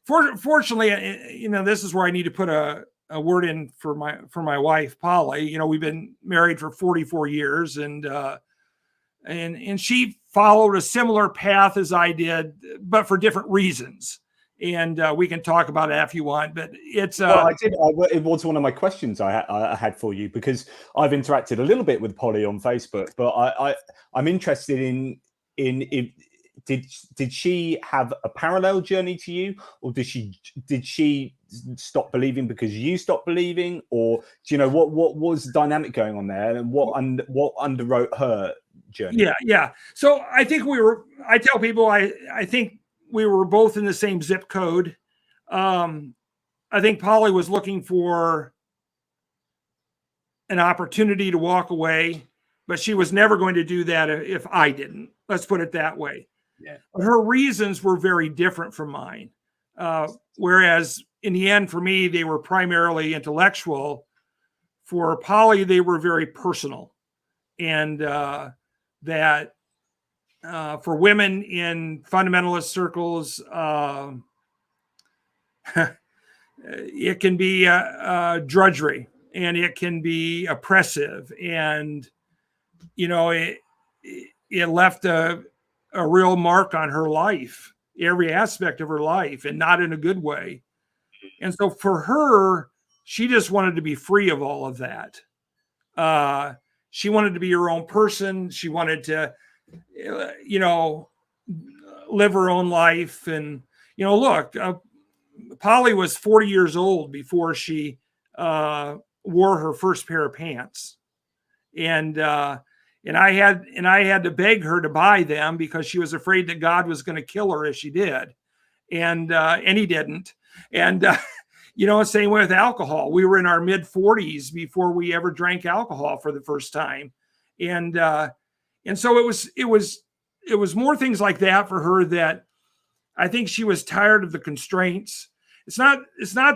fortunately, this is where I need to put a word in for my wife, Polly. We've been married for 44 years, and she followed a similar path as I did, but for different reasons. And we can talk about it if you want, but it's well, it was one of my questions I had for you, because I've interacted a little bit with Polly on Facebook, but I'm interested in did she have a parallel journey to you, or did she stop believing because you stopped believing, or what was the dynamic going on there, and what underwrote her journey? Yeah. So I think I tell people I think we were both in the same zip code. I think Polly was looking for an opportunity to walk away, but she was never going to do that if I didn't. Let's put it that way. Yeah. Her reasons were very different from mine. Whereas in the end, for me, they were primarily intellectual. For Polly, they were very personal. And that for women in fundamentalist circles, it can be drudgery, and it can be oppressive, and it left a real mark on her life, every aspect of her life, and not in a good way. And so for her, she just wanted to be free of all of that. She wanted to be her own person. She wanted to, live her own life. And, look, Polly was 40 years old before she wore her first pair of pants. And I had to beg her to buy them because she was afraid that God was going to kill her if she did. And he didn't. And, same way with alcohol. We were in our mid 40s before we ever drank alcohol for the first time. And so it was more things like that for her, that I think she was tired of the constraints. It's not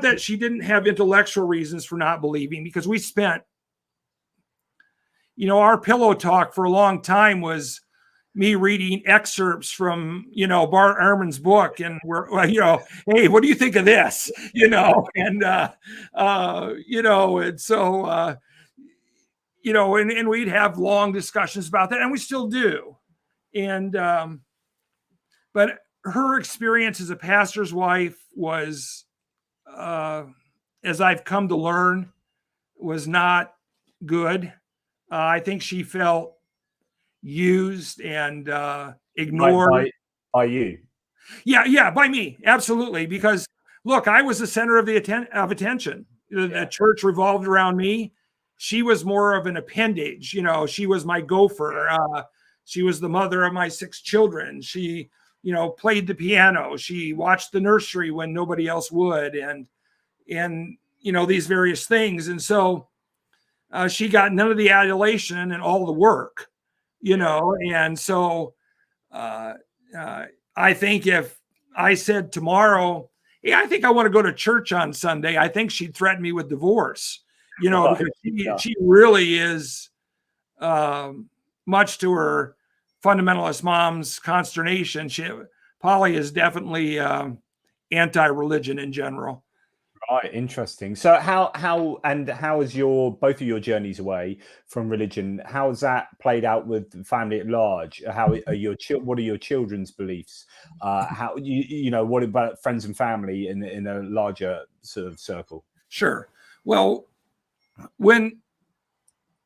that she didn't have intellectual reasons for not believing, because we spent, our pillow talk for a long time was me reading excerpts from, Bart Ehrman's book, and we're, hey, what do you think of this? And so, and we'd have long discussions about that, and we still do. And, but her experience as a pastor's wife was, as I've come to learn, was not good. I think she felt used and ignored. By you? Yeah, by me, absolutely. Because look, I was the center of attention. The church revolved around me. She was more of an appendage. She was my gopher. She was the mother of my 6 children. She, played the piano. She watched the nursery when nobody else would, and these various things. And so she got none of the adulation and all the work. And so I think if I said tomorrow, hey, I think I want to go to church on Sunday, I think she'd threaten me with divorce, because she really is, much to her fundamentalist mom's consternation. Polly is definitely anti-religion in general. Right, interesting. So how is both of your journeys away from religion? How has that played out with the family at large? How are what are your children's beliefs? How what about friends and family in a larger sort of circle? Sure. Well, when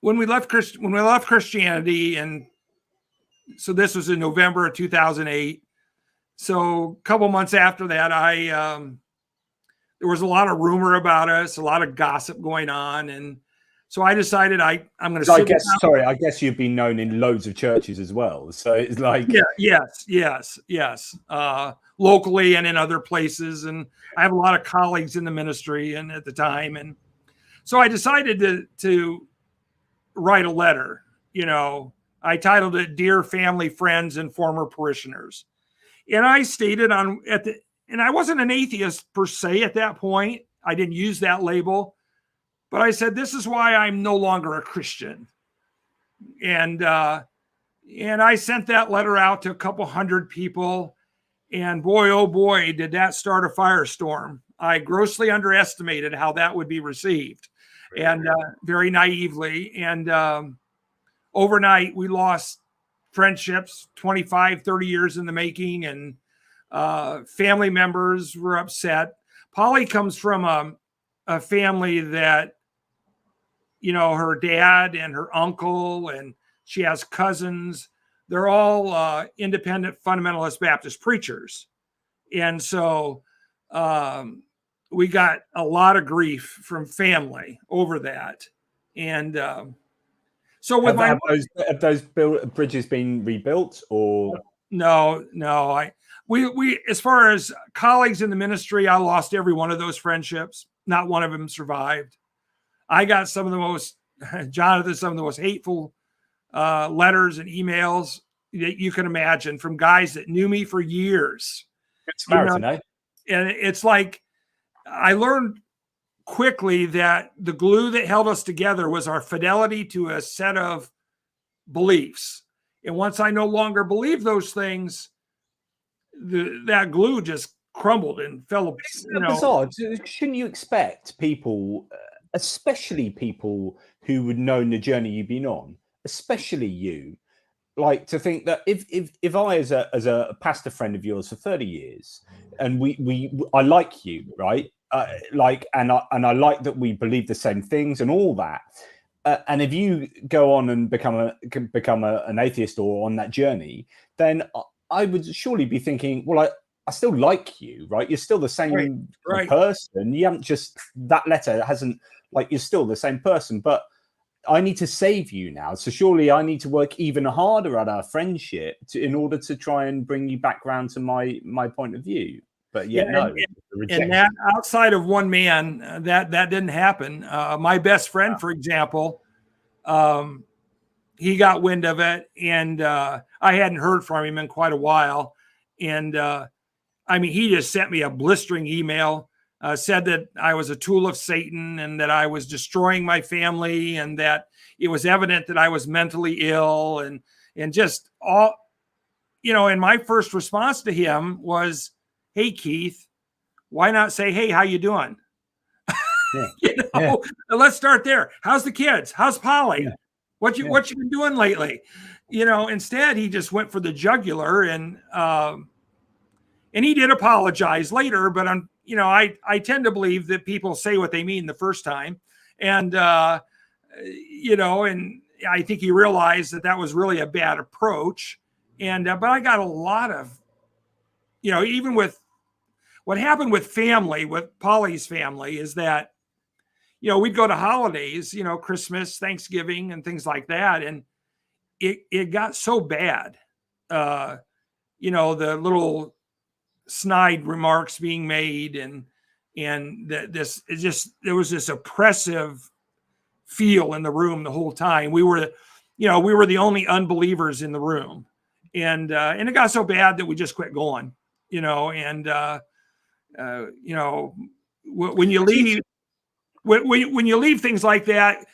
we left Christianity, and so this was in November of 2008. So a couple months after that, there was a lot of rumor about us, a lot of gossip going on. And so I decided I'm going to I guess you've been known in loads of churches as well. So it's like, yes. Locally and in other places. And I have a lot of colleagues in the ministry and at the time. And so I decided to write a letter. I titled it "Dear Family, Friends, and Former Parishioners." And I stated and I wasn't an atheist per se at that point. I didn't use that label, But I said, this is why I'm no longer a Christian. And I sent that letter out to a couple hundred people. And boy, oh boy, did that start a firestorm. I grossly underestimated how that would be received, and very naively. And overnight, we lost friendships, 25, 30 years in the making, and family members were upset. Polly comes from a family that, you know, her dad and her uncle, and she has cousins. They're all independent fundamentalist Baptist preachers. And so we got a lot of grief from family over that. And so with have those bridges been rebuilt, or no, we as far as colleagues in the ministry, I lost every one of those friendships. Not one of them survived. I got some of the most hateful letters and emails that you can imagine from guys that knew me for years. Samaritan, eh? And it's like, I learned quickly that the glue that held us together was our fidelity to a set of beliefs. And once I no longer believed those things, that glue just crumbled and fell. Bizarre. Shouldn't you expect people, especially people who would know the journey you've been on, especially you, like to think that if I, as a pastor friend of yours for 30 years, and I like you, right? And I like that we believe the same things and all that. And if you go on and become an atheist or on that journey, then I would surely be thinking, well, I still like you, right? You're still the same person. You haven't just, that letter hasn't, like, you're still the same person, but I need to save you now. So surely I need to work even harder at our friendship in order to try and bring you back around to my point of view. But yet, no. And that, outside of one man, that didn't happen. My best friend, for example, he got wind of it, and I hadn't heard from him in quite a while. And I mean, he just sent me a blistering email, said that I was a tool of Satan and that I was destroying my family, and that it was evident that I was mentally ill, and just all, you know. And my first response to him was, "Hey, Keith, why not say, hey, how you doing?" Let's start there. How's the kids? How's Polly? What you been doing lately? You know, instead he just went for the jugular, and he did apologize later, but I tend to believe that people say what they mean the first time, and and I think he realized that was really a bad approach, and but I got a lot of, even with what happened with family, with Polly's family, is that, we'd go to holidays, Christmas, Thanksgiving, and things like that. And it got so bad, the little snide remarks being made, and there was this oppressive feel in the room the whole time. We were the only unbelievers in the room. And it got so bad that we just quit going, when you leave, when you leave things like that,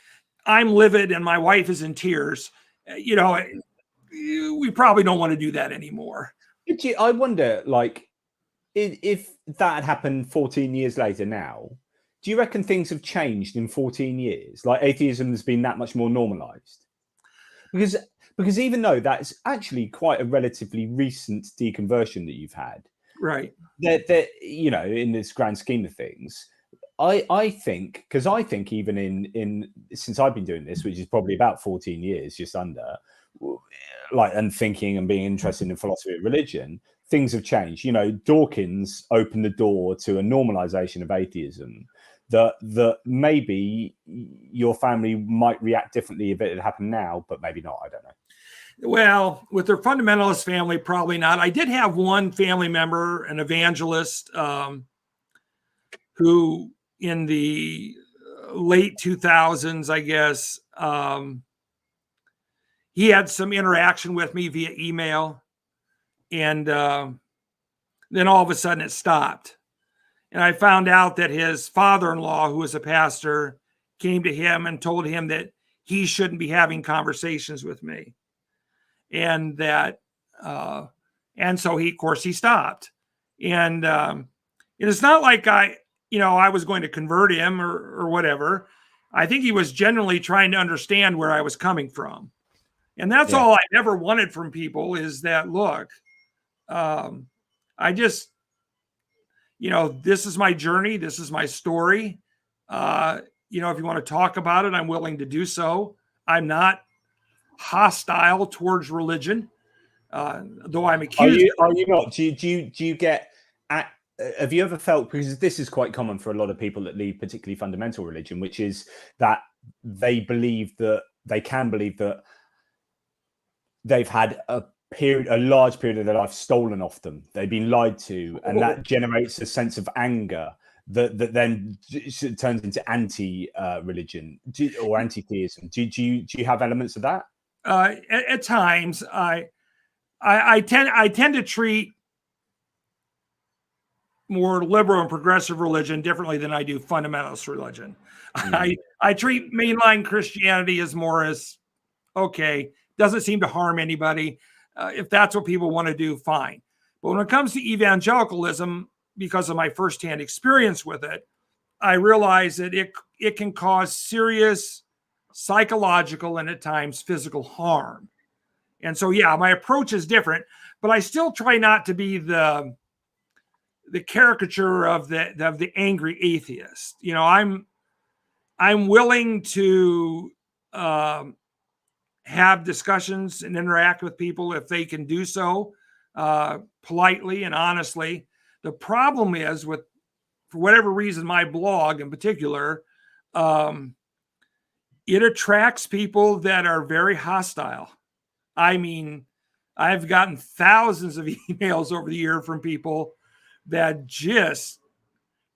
I'm livid and my wife is in tears. We probably don't want to do that anymore. I wonder, like, if that had happened 14 years later now, do you reckon things have changed in 14 years? Like, atheism has been that much more normalized? Because even though that's actually quite a relatively recent deconversion that you've had, right? That in this grand scheme of things, I think even in since I've been doing this, which is probably about 14 years, just under, like, and thinking and being interested in philosophy of religion, things have changed. Dawkins opened the door to a normalization of atheism that maybe your family might react differently if it had happened now, but maybe not. I don't know. Well, with their fundamentalist family, probably not. I did have one family member, an evangelist, who in the late 2000s, I guess, he had some interaction with me via email, and then all of a sudden it stopped. And I found out that his father-in-law, who was a pastor, came to him and told him that he shouldn't be having conversations with me, and that and so he, of course, he stopped. And it's not like I was going to convert him or whatever. I think he was genuinely trying to understand where I was coming from. And that's all I ever wanted from people, is that, look, I just, this is my journey. This is my story. If you want to talk about it, I'm willing to do so. I'm not hostile towards religion, though I'm accused. Are you not? Do you get? Have you ever felt, because this is quite common for a lot of people that lead particularly fundamental religion, which is that they believe that they can believe that they've had a large period of their life stolen off them. They've been lied to, and that generates a sense of anger that then turns into anti-religion or anti-theism. Do you have elements of that? At times, I tend to treat more liberal and progressive religion differently than I do fundamentalist religion. I treat mainline Christianity as more as, okay, doesn't seem to harm anybody. If that's what people want to do, fine. But when it comes to evangelicalism, because of my firsthand experience with it, I realize that it can cause serious psychological and at times physical harm. And so, yeah, my approach is different, but I still try not to be the caricature of the angry atheist. I'm willing to have discussions and interact with people if they can do so politely and honestly. The problem is, for whatever reason, my blog in particular, it attracts people that are very hostile. I mean, I've gotten thousands of emails over the year from people that just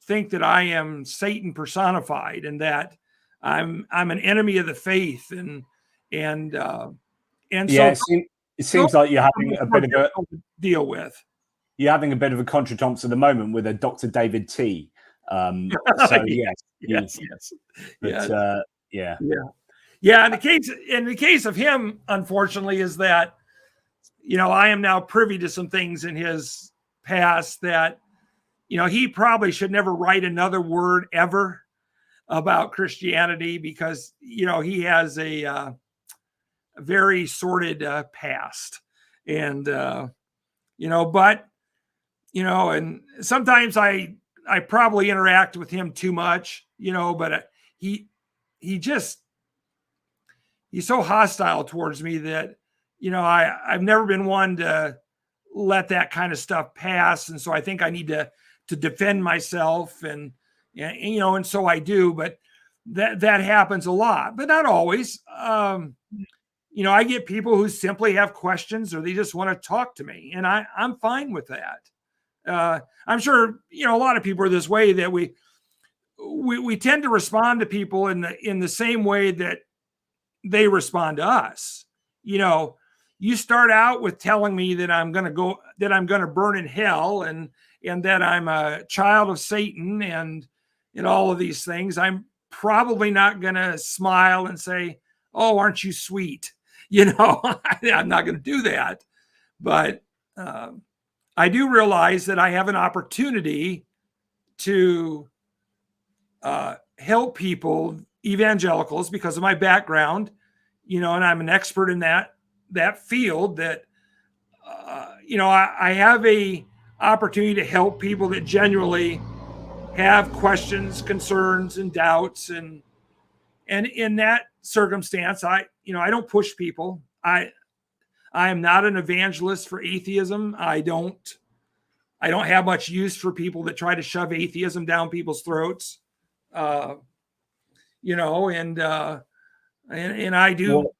think that I am Satan personified, and that I'm an enemy of the faith, and so it seems like you're having a bit of a deal with. You're having a bit of a contretemps at the moment with a Dr. David T. So yes. Yeah. In the case of him, unfortunately, is that I am now privy to some things in his past that he probably should never write another word ever about Christianity, because he has a very sordid past, and and sometimes I probably interact with him too much, but he's so hostile towards me that I've never been one to let that kind of stuff pass, and so I think I need to defend myself, and so I do, but that happens a lot, but not always. I get people who simply have questions, or they just want to talk to me, and I'm fine with that. I'm sure a lot of people are this way, that we tend to respond to people in the same way that they respond to us. You start out with telling me that I'm going to burn in hell, and that I'm a child of Satan, and all of these things. I'm probably not going to smile and say, "Oh, aren't you sweet?" I'm not going to do that. But I do realize that I have an opportunity to help people, evangelicals, because of my background, and I'm an expert in that field, that I have a opportunity to help people that genuinely have questions, concerns, and doubts, and in that circumstance, I don't push people. I am not an evangelist for atheism. I don't have much use for people that try to shove atheism down people's throats. And I do,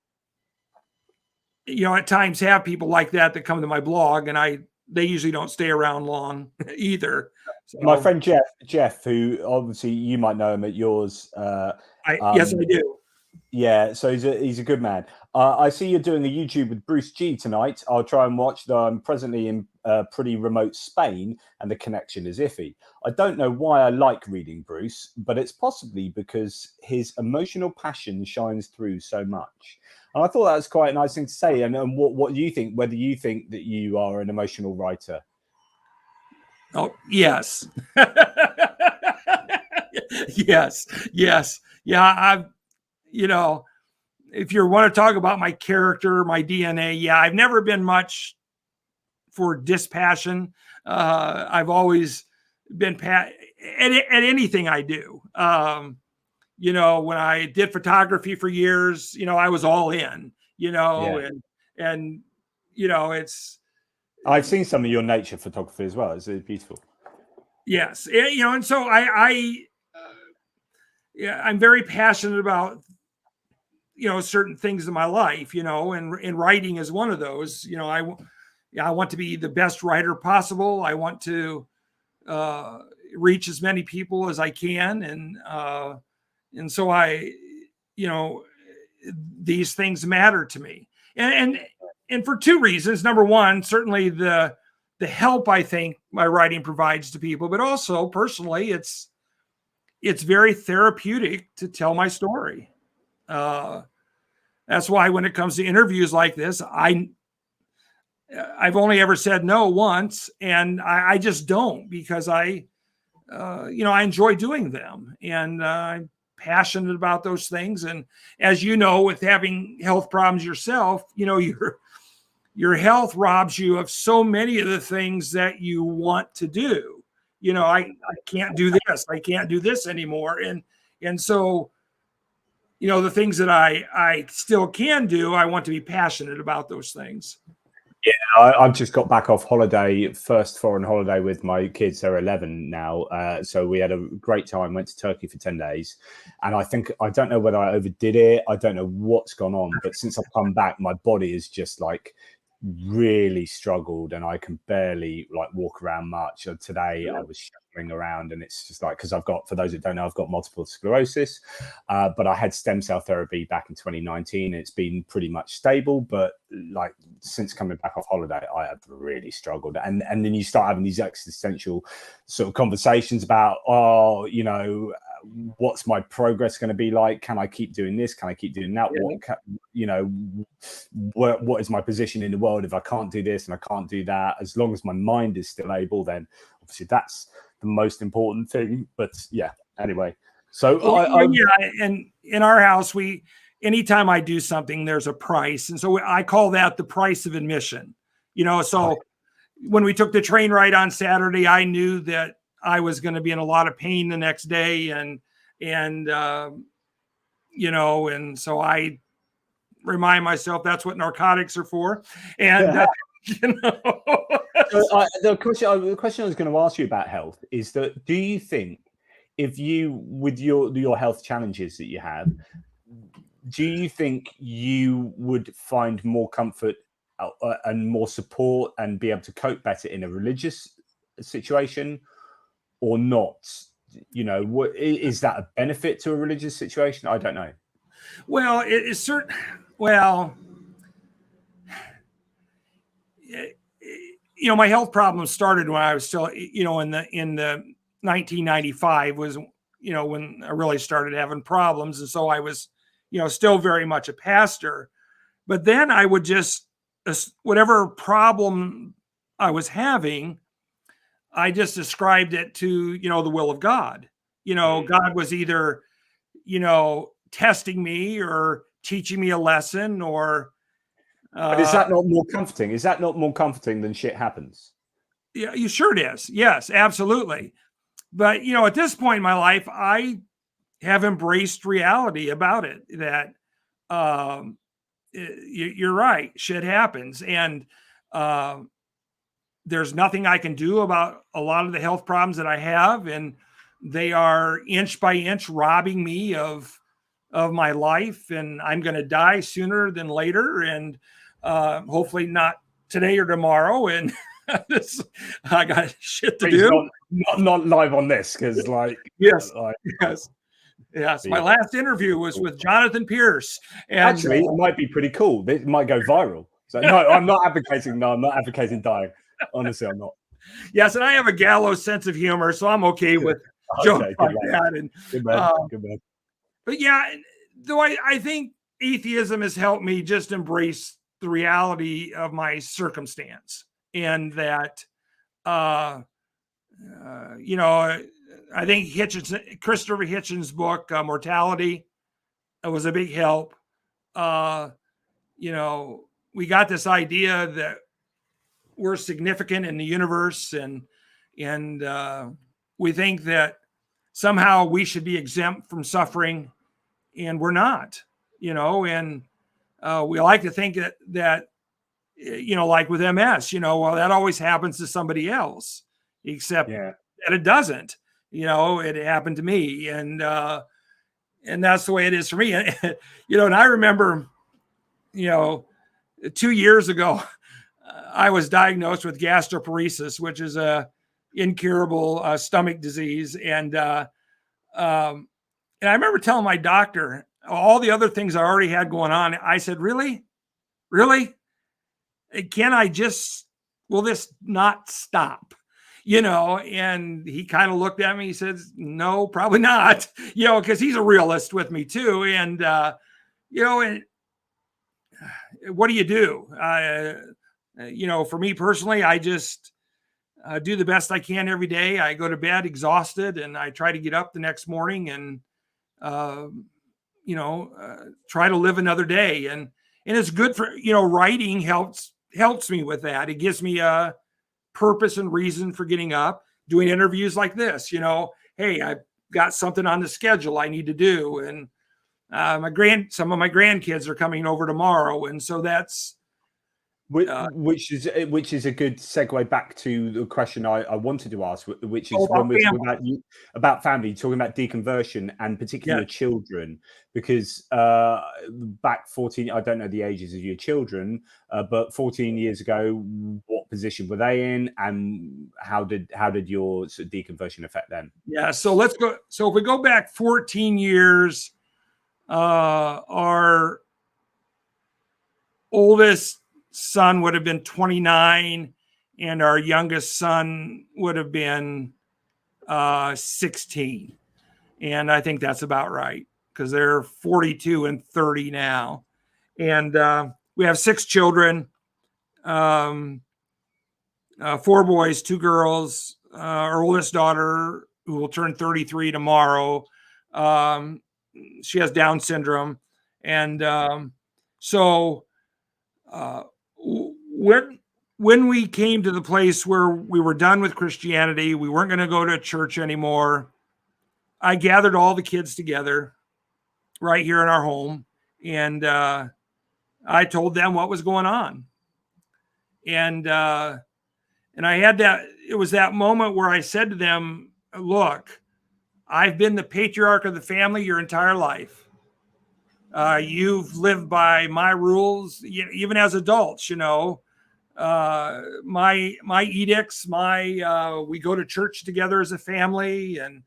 at times have people like that come to my blog, and they usually don't stay around long either. So, my friend Jeff, who obviously you might know him at yours. Yes, I do. Yeah, so he's a good man. I see you're doing a YouTube with Bruce G tonight. I'll try and watch, though I'm presently in pretty remote Spain and the connection is iffy. I don't know why I like reading Bruce, but it's possibly because his emotional passion shines through so much. And I thought that was quite a nice thing to say. And what do you think, whether you think that you are an emotional writer? Oh, yes. Yes. Yeah, I've, if you want to talk about my character, my DNA, yeah, I've never been much for dispassion. I've always been at anything I do. When I did photography for years, I was all in, Yeah. and it's. I've seen some of your nature photography as well. It's beautiful. Yes, and so I'm very passionate about certain things in my life, and writing is one of those. I want to be the best writer possible. I want to reach as many people as I can, and so these things matter to me, and for two reasons. Number one, certainly the help I think my writing provides to people, but also personally, it's very therapeutic to tell my story. That's why when it comes to interviews like this, I've only ever said no once, and I just don't, because I enjoy doing them, and I'm passionate about those things. And as you know, with having health problems yourself, your health robs you of so many of the things that you want to do. I can't do this. I can't do this anymore. And so, the things that I still can do, I want to be passionate about those things. Yeah, I've just got back off holiday, first foreign holiday with my kids. They're 11 now. So we had a great time, went to Turkey for 10 days. And I don't know whether I overdid it. I don't know what's gone on. But since I've come back, my body is just like really struggled, and I can barely walk around much. Today I was shuffling around, and it's just like, because for those that don't know, I've got multiple sclerosis, but I had stem cell therapy back in 2019. It's been pretty much stable, but since coming back off holiday, I have really struggled. And then you start having these existential sort of conversations about, what's my progress going to be like? Can I keep doing this? Can I keep doing that? What is my position in the world if I can't do this and I can't do that? As long as my mind is still able, then obviously that's the most important thing. But yeah, anyway. So and in our house, anytime I do something, there's a price. And so I call that the price of admission. So when we took the train ride on Saturday, I knew that I was going to be in a lot of pain the next day. And so I remind myself that's what narcotics are for. And, the question I was going to ask you about health is that, do you think if you, with your health challenges that you have, do you think you would find more comfort and more support and be able to cope better in a religious situation or not? Is that a benefit to a religious situation? I don't know. Well, it is certain. Well, my health problems started when I was still, in the 1995 was, when I really started having problems. And so I was, still very much a pastor, but then I would just, whatever problem I was having, I just described it to, the will of God. God was either, testing me or teaching me a lesson, or. But is that not more comforting? Is that not more comforting than shit happens? Yeah, you sure it is. Yes, absolutely. But, at this point in my life, I have embraced reality about it, that you're right. Shit happens. And there's nothing I can do about a lot of the health problems that I have. And they are inch by inch robbing me of my life. And I'm going to die sooner than later. And hopefully not today or tomorrow. And I got shit to do. Not live on this, because yes. Yes, my last interview was with Jonathan Pierce. And actually, it might be pretty cool. It might go viral. So no, I'm not advocating. No, I'm not advocating dying. Honestly, I'm not. Yes, and I have a gallows sense of humor, so I'm okay with jokes like that. And good man. Good man. But yeah, though I think atheism has helped me just embrace the reality of my circumstance, and that you know, I think Christopher Hitchens' book Mortality was a big help. You know, we got this idea that we're significant in the universe, and we think that somehow we should be exempt from suffering, and we're not. You know, and we like to think that you know, like with MS, you know, well, that always happens to somebody else, except that it doesn't. You know, it happened to me, and that's the way it is for me. You know, and I remember, you know, 2 years ago, I was diagnosed with gastroparesis, which is a incurable stomach disease, and I remember telling my doctor all the other things I already had going on. I said, "Really, really? Can I just? Will this not stop?" You know, and he kind of looked at me. He says, "No, probably not." You know, because he's a realist with me too, and you know, and what do you do? You know, for me personally, I just do the best I can every day. I go to bed exhausted, and I try to get up the next morning and you know, try to live another day. And it's good for, you know, writing helps me with that. It gives me a purpose and reason for getting up, doing interviews like this. You know, hey, I've got something on the schedule I need to do, and some of my grandkids are coming over tomorrow, and so that's which is a good segue back to the question I wanted to ask, which is when we're talking about family, talking about deconversion and particularly your children, because back 14, I don't know the ages of your children, but 14 years ago, what position were they in, and how did your sort of deconversion affect them? Yeah, so let's go. So if we go back 14 years, our oldest son would have been 29, and our youngest son would have been 16. And I think that's about right, because they're 42 and 30 now. And we have 6 children, 4 boys, 2 girls. Our oldest daughter, who will turn 33 tomorrow, she has Down syndrome. And so when we came to the place where we were done with Christianity, we weren't going to go to church anymore, I gathered all the kids together right here in our home, and I told them what was going on. And I had it was that moment where I said to them, "Look, I've been the patriarch of the family your entire life. You've lived by my rules, even as adults, you know, my edicts, we go to church together as a family, and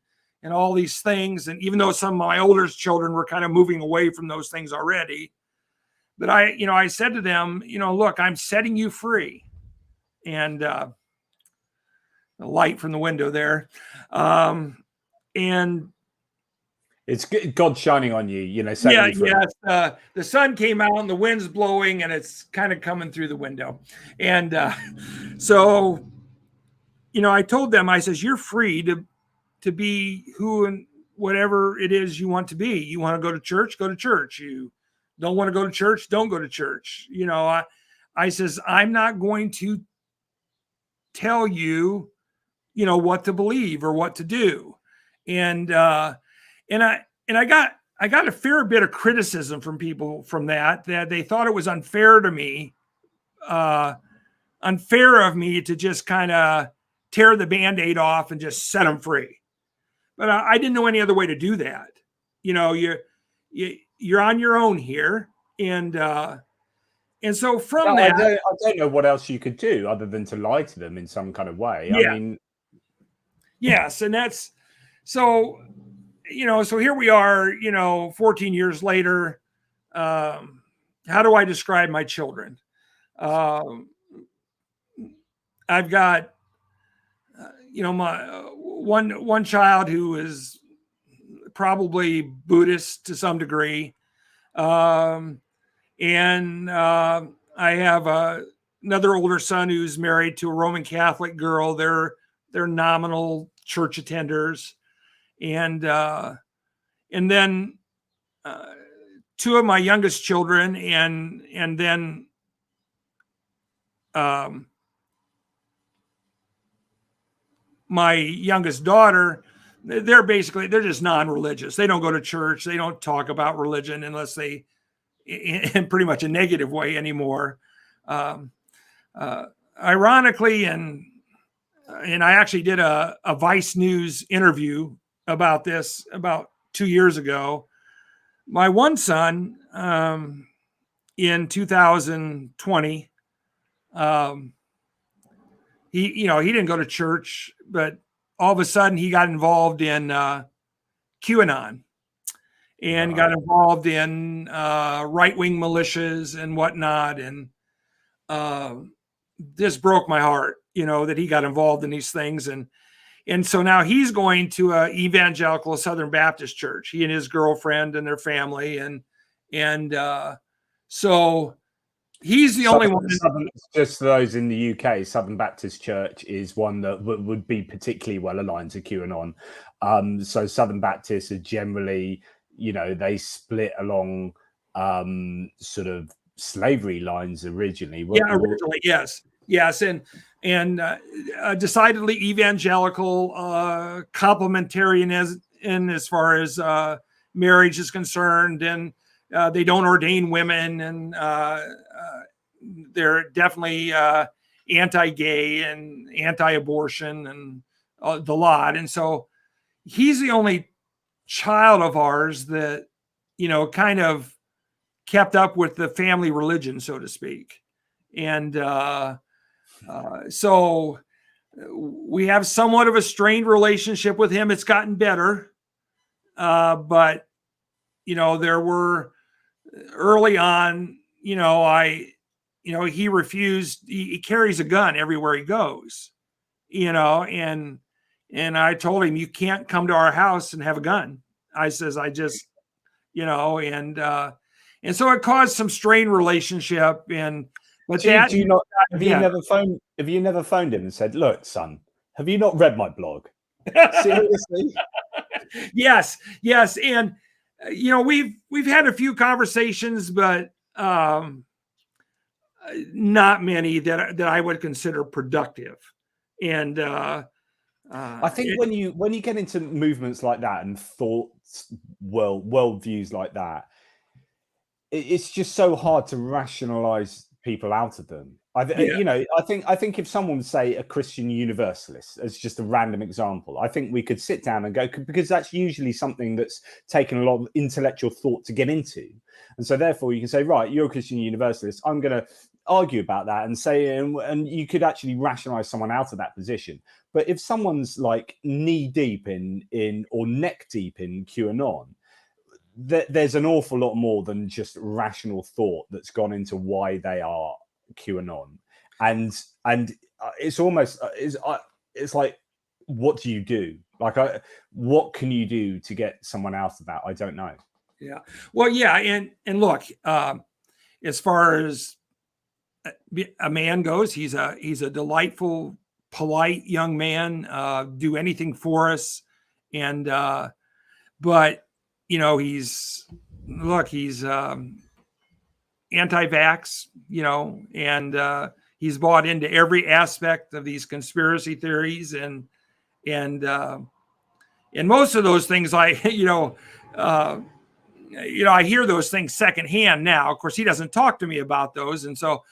all these things. And even though some of my older children were kind of moving away from those things already, but I said to them, you know, look, I'm setting you free." And the light from the window there, and it's God shining on you, you know. Yes. The sun came out and the wind's blowing, and it's kind of coming through the window. And so, you know, I told them, I says, you're free to be who and whatever it is you want to be. You want to go to church, go to church. You don't want to go to church, don't go to church. You know, I says, I'm not going to tell you, you know, what to believe or what to do. And I got a fair bit of criticism from people from that they thought it was unfair to me, unfair of me to just kind of tear the Band-Aid off and just set them free. But I didn't know any other way to do that. You know, you're on your own here. And so from that, I don't know what else you could do other than to lie to them in some kind of way. Yeah. I mean, yes. And that's so, so here we are, 14 years later. How do I describe my children? I've got, my one child who is probably Buddhist to some degree. And I have another older son who's married to a Roman Catholic girl. They're nominal church attenders. And then two of my youngest children, and then my youngest daughter, they're just non-religious. They don't go to church. They don't talk about religion unless they, in pretty much a negative way anymore. Ironically, and I actually did a Vice News interview about this about 2 years ago. My one son, in 2020, he didn't go to church, but all of a sudden he got involved in QAnon and got involved in right-wing militias and whatnot. And this broke my heart, that he got involved in these things. And so now he's going to an evangelical Southern Baptist church, he and his girlfriend and their family. And so he's the only one. Just for those in the UK, Southern Baptist Church is one that would be particularly well aligned to QAnon. So Southern Baptists are generally, they split along sort of slavery lines originally. Originally, yes. And decidedly evangelical, complementarian as far as marriage is concerned, and they don't ordain women, and they're definitely anti-gay and anti-abortion and the lot. And so he's the only child of ours that, kind of kept up with the family religion, so to speak. And so we have somewhat of a strained relationship with him. It's gotten better. But, there were early on, he refused. He carries a gun everywhere he goes, and I told him, you can't come to our house and have a gun. I says, I just, and so it caused some strained relationship. But have you never phoned him and said, look, son, have you not read my blog? Seriously? Yes. And, we've had a few conversations, but not many that I would consider productive. And I think when you get into movements like that and thoughts, worldviews like that, it's just so hard to rationalize people out of them. I think if someone would say a Christian universalist as just a random example, I think we could sit down and go, because that's usually something that's taken a lot of intellectual thought to get into. And so therefore you can say, right, you're a Christian universalist. I'm going to argue about that and say, and you could actually rationalize someone out of that position. But if someone's like knee deep in or neck deep in QAnon, there's an awful lot more than just rational thought that's gone into why they are QAnon, and it's almost it's like, what do you do? Like, what can you do to get someone out of that? I don't know. Yeah, well, yeah, and look, as far as a man goes, he's a delightful, polite young man. Do anything for us, and but he's anti-vax, and he's bought into every aspect of these conspiracy theories, and most of those things, I hear those things secondhand now. Of course, he doesn't talk to me about those, and so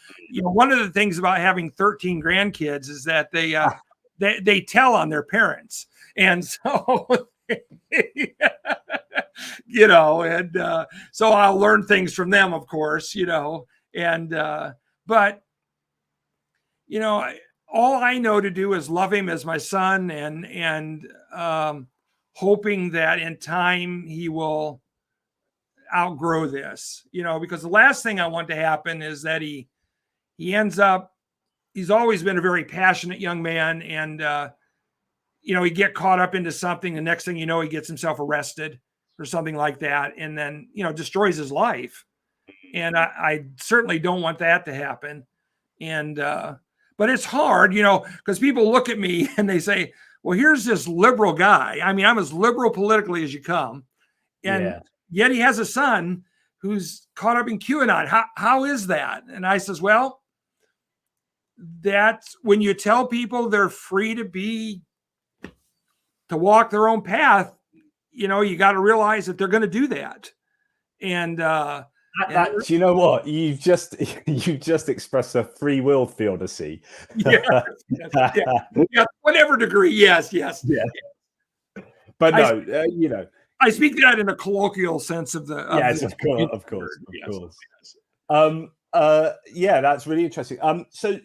one of the things about having 13 grandkids is that they tell on their parents, and so. So I'll learn things from them, of course, but all I know to do is love him as my son and hoping that in time he will outgrow this, because the last thing I want to happen is that he ends up, he's always been a very passionate young man, and he get caught up into something. The next thing you know, he gets himself arrested or something like that, and then destroys his life. And I certainly don't want that to happen. And but it's hard, because people look at me and they say, well, here's this liberal guy. I mean, I'm as liberal politically as you come, and yet he has a son who's caught up in QAnon. How is that? And I says, well, that's when you tell people they're free to walk their own path, you got to realize that they're going to do that. And you know what? You've just expressed a free will theodicy. Yeah, whatever degree. Yes. Yeah. But no, I speak that in a colloquial sense of the. Of course. That's really interesting. So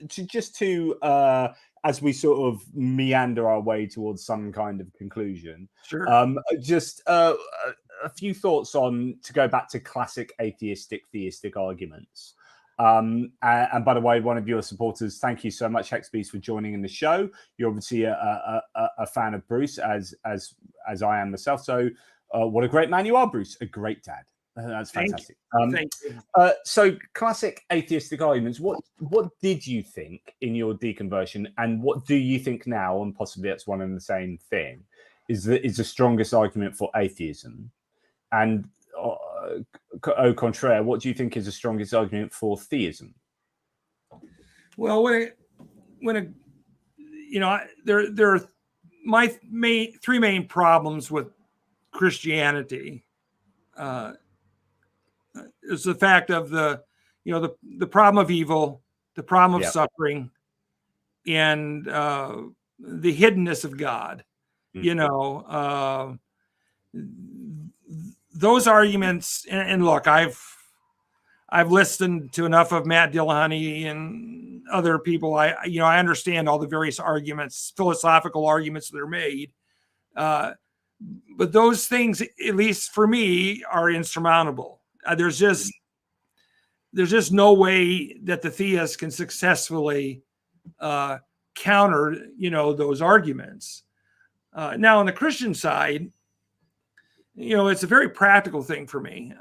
as we sort of meander our way towards some kind of conclusion, sure. Just a few thoughts to go back to classic theistic arguments. And by the way, one of your supporters, thank you so much, Hexbeast, for joining in the show. You're obviously a fan of Bruce, as I am myself. So what a great man you are, Bruce. A great dad. That's fantastic. Thank you. So classic atheistic arguments. What did you think in your deconversion, and what do you think now? And possibly that's one and the same thing. Is the strongest argument for atheism, and au contraire, what do you think is the strongest argument for theism? Well, there are my three main problems with Christianity. Is the fact of the problem of evil, the problem of suffering, and the hiddenness of God. Mm-hmm. Those arguments, and look, I've listened to enough of Matt Dillahunty and other people. I understand all the various arguments, philosophical arguments that are made. But those things, at least for me, are insurmountable. There's just no way that the theist can successfully counter, those arguments. Now, on the Christian side, it's a very practical thing for me.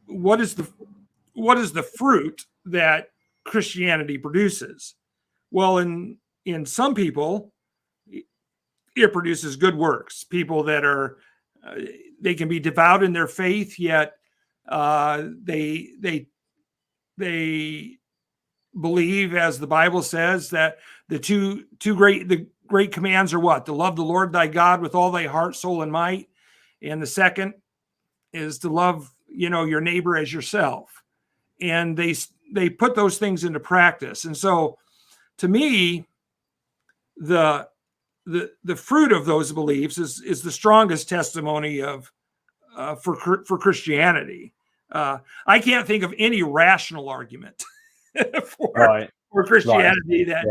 What is the fruit that Christianity produces? Well, in some people, it produces good works. People that are, they can be devout in their faith, yet they believe, as the Bible says, that the great commands are what? To love the Lord thy God with all thy heart, soul, and might. And the second is to love, your neighbor as yourself. And they put those things into practice. And so, to me, the fruit of those beliefs is the strongest testimony for Christianity. I can't think of any rational argument for Christianity that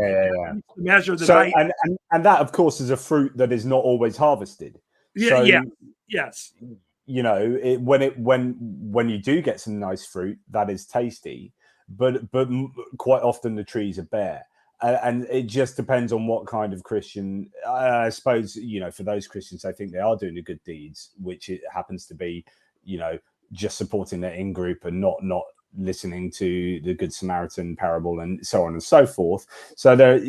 measure the and that, of course, is a fruit that is not always harvested. Yes. When you do get some nice fruit, that is tasty, but quite often the trees are bare. And it just depends on what kind of Christian. I suppose, for those Christians, I think they are doing the good deeds, which it happens to be, just supporting their in-group and not listening to the Good Samaritan parable and so on and so forth. So there,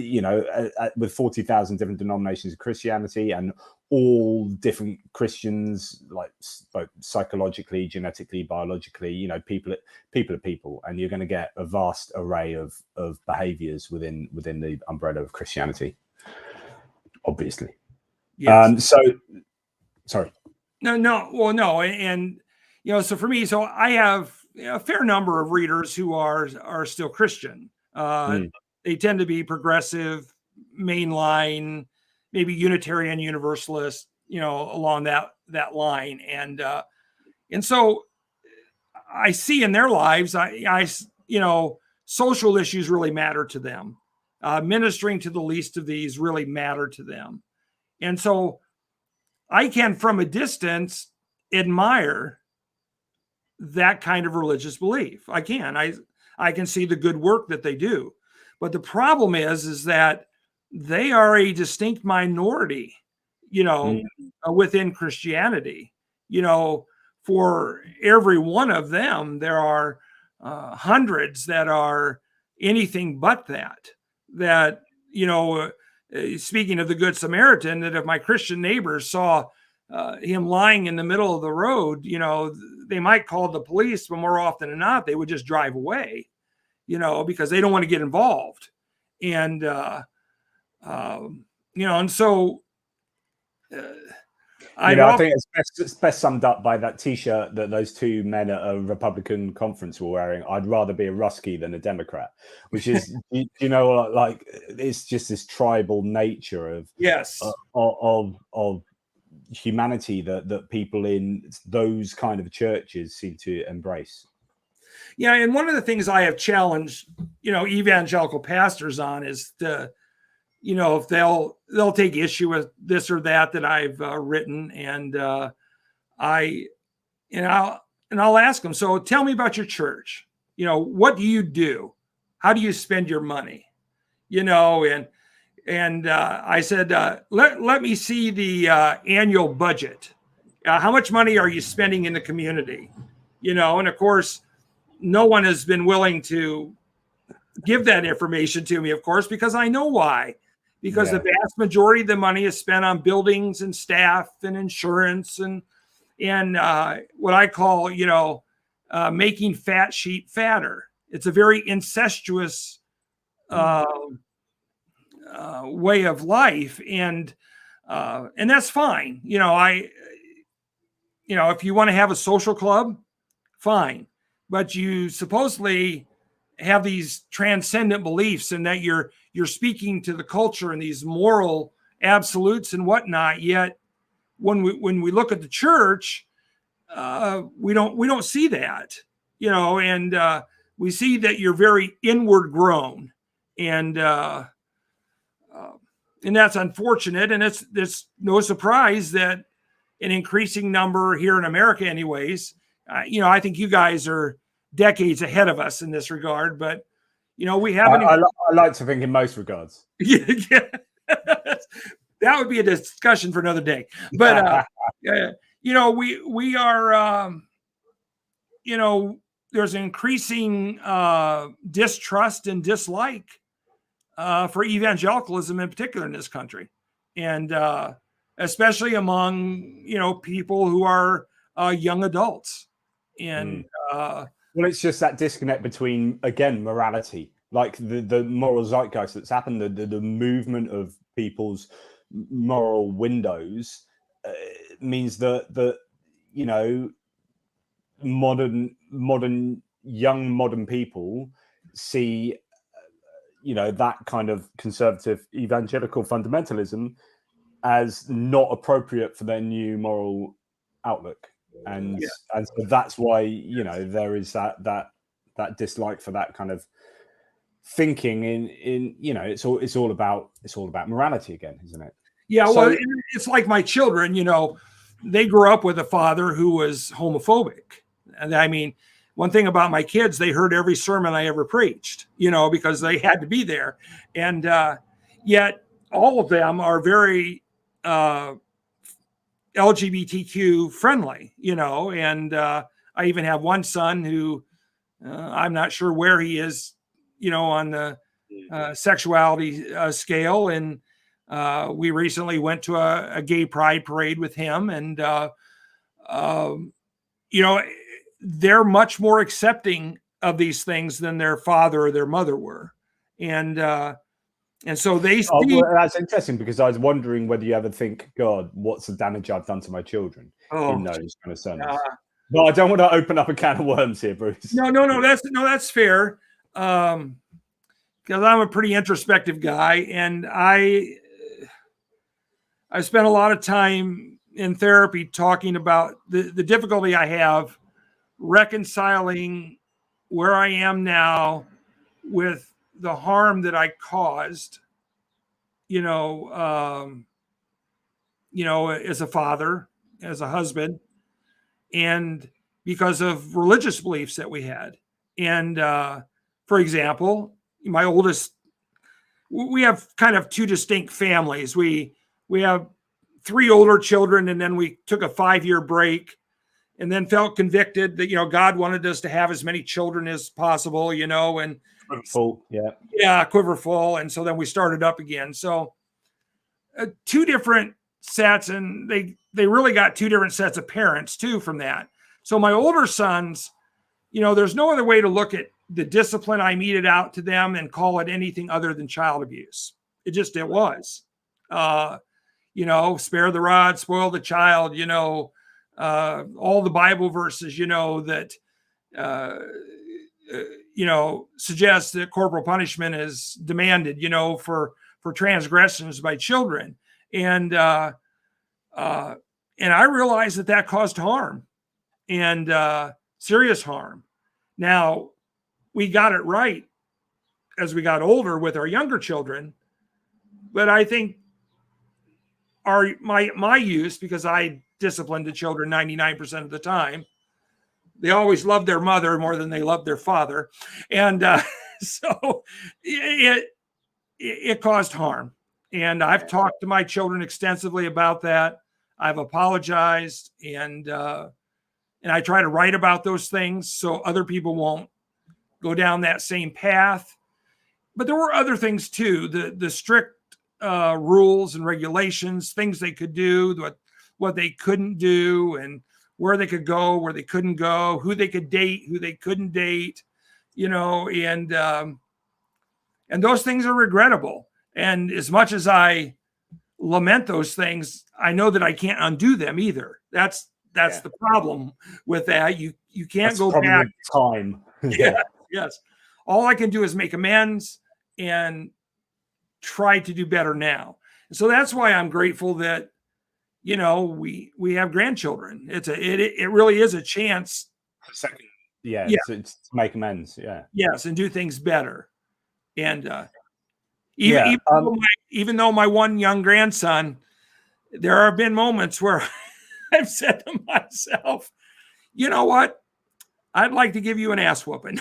with 40,000 different denominations of Christianity and all different Christians, like both psychologically, genetically, biologically, people are people, and you're going to get a vast array of behaviors within the umbrella of Christianity, obviously. Yes. Sorry. No. Well, no. And, so for me, I have a fair number of readers who are still Christian. They tend to be progressive, mainline, maybe Unitarian Universalist, along that line. And so I see in their lives, social issues really matter to them. ministering to the least of these really matter to them. And so I can, from a distance, admire that kind of religious belief. I can see the good work that they do. But the problem is that they are a distinct minority, within Christianity. For every one of them, there are hundreds that are anything but that. Speaking of the Good Samaritan, that if my Christian neighbors saw him lying in the middle of the road, they might call the police, but more often than not, they would just drive away, because they don't want to get involved. And, and so I think it's best summed up by that T-shirt that those two men at a Republican conference were wearing. I'd rather be a Ruskie than a Democrat, which is, like it's just this tribal nature of humanity that people in those kind of churches seem to embrace. Yeah, and one of the things I have challenged, evangelical pastors on is if they'll take issue with this or that I've written, and I'll ask them, so tell me about your church. What do you do? How do you spend your money? And I said, let me see the annual budget. How much money are you spending in the community? And of course, no one has been willing to give that information to me, of course, because I know why. Because the vast majority of the money is spent on buildings and staff and insurance and what I call, making fat sheep fatter. It's a very incestuous way of life, and that's fine. If you want to have a social club, fine, but you supposedly have these transcendent beliefs, and that you're speaking to the culture and these moral absolutes and whatnot. Yet when we look at the church, we don't see that, and we see that you're very inward grown, and that's unfortunate. And it's no surprise that an increasing number here in America, anyways. I think you guys are decades ahead of us in this regard, but we haven't. I like to think in most regards. Yeah. That would be a discussion for another day. But we are. There's increasing distrust and dislike for evangelicalism in particular in this country, and especially among people who are young adults, and. Well, it's just that disconnect between, again, morality, like the moral zeitgeist that's happened, the movement of people's moral windows means that modern people see, that kind of conservative evangelical fundamentalism as not appropriate for their new moral outlook. And so that's why there is that dislike for that kind of thinking in it's all about morality again, isn't it? Yeah, well, it's like my children, they grew up with a father who was homophobic. And I mean, one thing about my kids, they heard every sermon I ever preached, because they had to be there. And yet all of them are very LGBTQ friendly, and I even have one son who I'm not sure where he is, on the sexuality scale. And we recently went to a gay pride parade with him, and they're much more accepting of these things than their father or their mother were. And so they see. Well, that's interesting, because I was wondering whether you ever think, God, what's the damage I've done to my children in those kind of sermons. But I don't want to open up a can of worms here, Bruce. No, that's fair. Because I'm a pretty introspective guy, and I spent a lot of time in therapy talking about the difficulty I have reconciling where I am now with the harm that I caused, you know, as a father, as a husband, and because of religious beliefs that we had. And for example, my oldest, we have kind of two distinct families. We have three older children, and then we took a 5-year break, and then felt convicted that, God wanted us to have as many children as possible, and Full, quiver full. And so then we started up again. So two different sets, and they really got two different sets of parents too from that. So my older sons, there's no other way to look at the discipline I meted out to them and call it anything other than child abuse. It was, spare the rod, spoil the child, all the Bible verses, that, suggest that corporal punishment is demanded, for transgressions by children. And I realized that caused harm, and serious harm. Now, we got it right as we got older with our younger children, but I think my use, because I disciplined the children 99% of the time, they always loved their mother more than they loved their father, and so it caused harm. And I've talked to my children extensively about that. I've apologized, and I try to write about those things so other people won't go down that same path. But there were other things too, the strict rules and regulations, things they could do, what they couldn't do, and where they could go, where they couldn't go, who they could date, who they couldn't date, and those things are regrettable. And as much as I lament those things, I know that I can't undo them either. That's the problem with that. You can't go back. Time. Yes. All I can do is make amends and try to do better now. So that's why I'm grateful that, we have grandchildren. It really is a chance. Second, to make amends. Yes, and do things better. And even though my one young grandson, there have been moments where I've said to myself, you know what? I'd like to give you an ass whooping.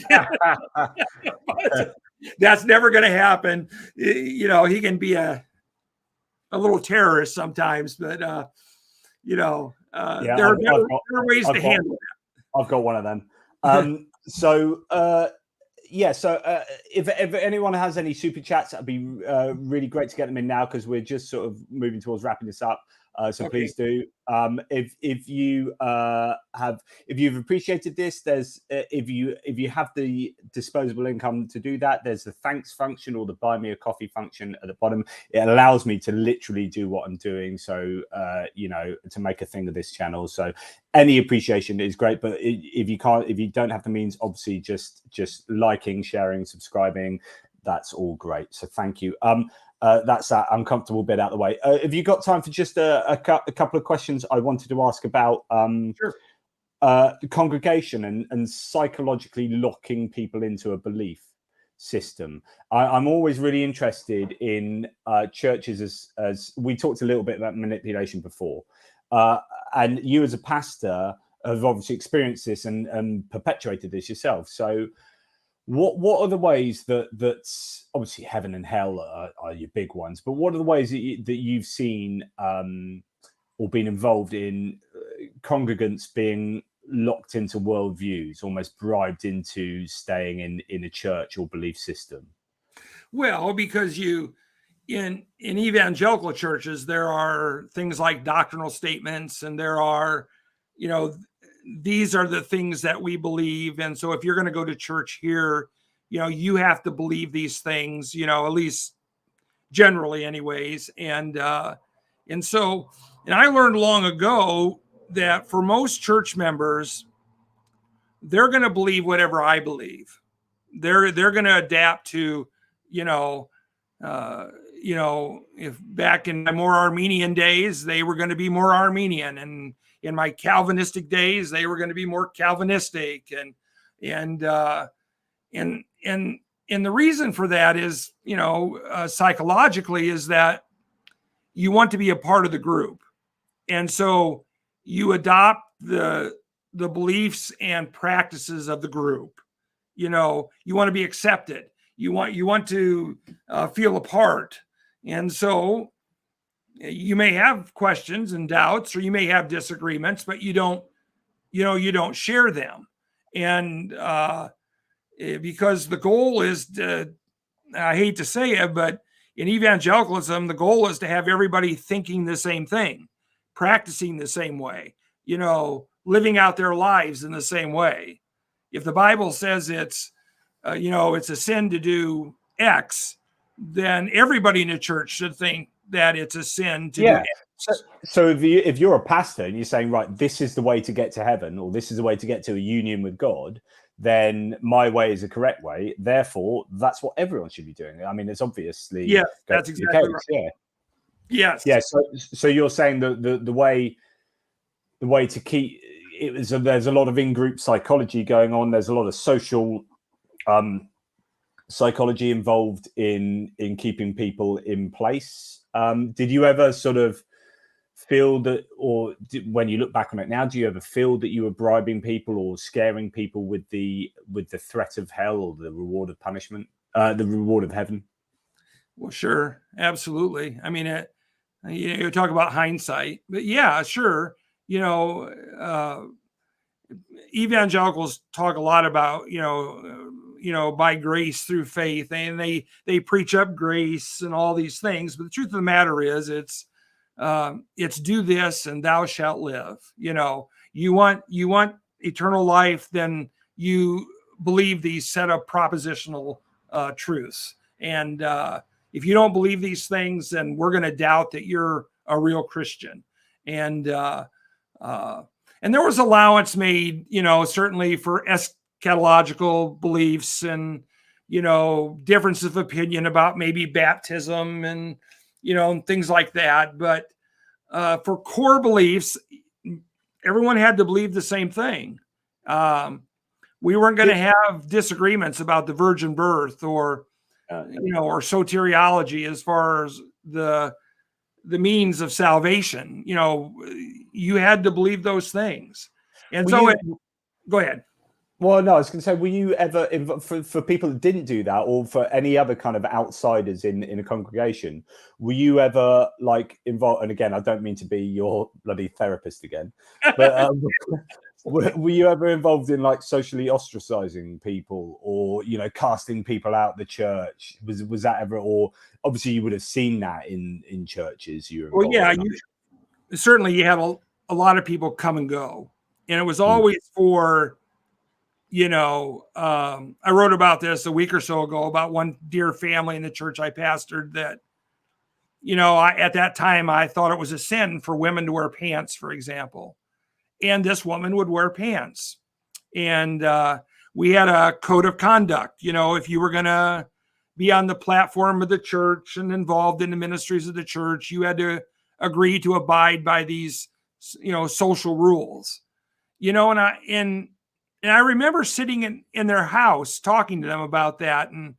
But that's never going to happen. He can be a little terrorist sometimes, but there are ways to handle that. I've got one of them. If anyone has any super chats, that'd be really great to get them in now, because we're just sort of moving towards wrapping this up. So please do. If you've appreciated this, there's if you have the disposable income to do that, there's the thanks function or the buy me a coffee function at the bottom. It allows me to literally do what I'm doing, so to make a thing of this channel. So any appreciation is great, but if you don't have the means, obviously just liking, sharing, subscribing, that's all great. So thank you. That's that uncomfortable bit out of the way. Have you got time for just a couple of questions I wanted to ask about the congregation and psychologically locking people into a belief system? I'm always really interested in churches, as we talked a little bit about manipulation before, and you as a pastor have obviously experienced this and perpetuated this yourself. So what are the ways that's obviously heaven and hell are your big ones, but what are the ways that you've seen or been involved in congregants being locked into worldviews, almost bribed into staying in a church or belief system? Well, because in evangelical churches, there are things like doctrinal statements, and there are, these are the things that we believe. And so if you're going to go to church here, you have to believe these things, at least generally anyways. And I learned long ago that for most church members, they're going to believe whatever I believe. They're going to adapt to, if back in my more Armenian days, they were going to be more Armenian, and in my Calvinistic days, they were going to be more Calvinistic, and And the reason for that is, psychologically, is that you want to be a part of the group. And so you adopt the beliefs and practices of the group. You want to be accepted. You want to feel a part. And so you may have questions and doubts, or you may have disagreements, but you don't share them. And because the goal is to, I hate to say it, but in evangelicalism, the goal is to have everybody thinking the same thing, practicing the same way, living out their lives in the same way. If the Bible says it's a sin to do X, then everybody in the church should think that it's a sin to do X. So if you're a pastor and you're saying, right, this is the way to get to heaven, or this is the way to get to a union with God, then my way is the correct way. Therefore, that's what everyone should be doing. I mean, it's obviously that's exactly right. Yes. Yeah. So you're saying the way to keep it is there's a lot of in-group psychology going on. There's a lot of social psychology involved in keeping people in place. Did you ever sort of feel that, or when you look back on it now, do you ever feel that you were bribing people or scaring people with the threat of hell or the reward of punishment, the reward of heaven? Well, sure, absolutely. I mean, you talk about hindsight, but yeah, sure. Evangelicals talk a lot about by grace through faith, and they preach up grace and all these things. But the truth of the matter is, it's do this and thou shalt live. You want eternal life, then you believe these set of propositional truths. And if you don't believe these things, then we're going to doubt that you're a real Christian. And there was allowance made, certainly for eschatological beliefs and, difference of opinion about maybe baptism and, and things like that. But for core beliefs, everyone had to believe the same thing. We weren't going to have disagreements about the virgin birth or soteriology as far as the means of salvation. You had to believe those things. And go ahead. Well, no, I was going to say, were you ever, for people that didn't do that, or for any other kind of outsiders in a congregation, were you ever involved? And again, I don't mean to be your bloody therapist again, but were you ever involved in socially ostracizing people, or casting people out the church? Was that ever? Or obviously you would have seen that in churches. Well, yeah, certainly you had a lot of people come and go, and it was always for. I wrote about this a week or so ago about one dear family in the church I pastored that, at that time, I thought it was a sin for women to wear pants, for example. And this woman would wear pants. And we had a code of conduct. If you were going to be on the platform of the church and involved in the ministries of the church, you had to agree to abide by these, social rules, and I remember sitting in their house talking to them about that. And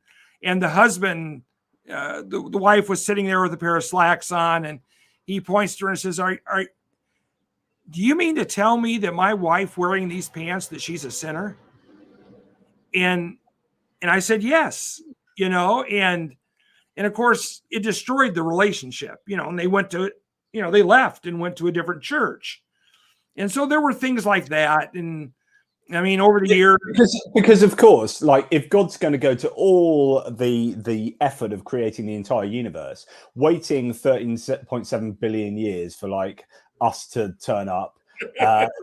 the husband, the wife was sitting there with a pair of slacks on, and he points to her and says, do you mean to tell me that my wife wearing these pants, that she's a sinner? And I said, yes, and of course it destroyed the relationship, and they went to, they left and went to a different church. And so there were things like that. And I mean, over the years, because of course, if God's going to go to all the effort of creating the entire universe, waiting 13.7 billion years for us to turn up,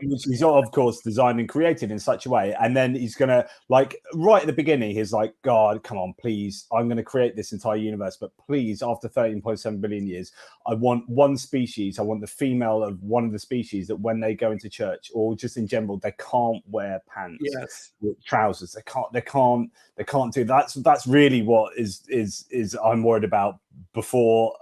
which he's of course designed and created in such a way, and then he's going to right at the beginning, he's like, God, come on, please, I'm going to create this entire universe, but please, after 13.7 billion years, I want one species, I want the female of one of the species that when they go into church or just in general, they can't wear pants, with trousers, they can't do that. That's really what is I'm worried about before,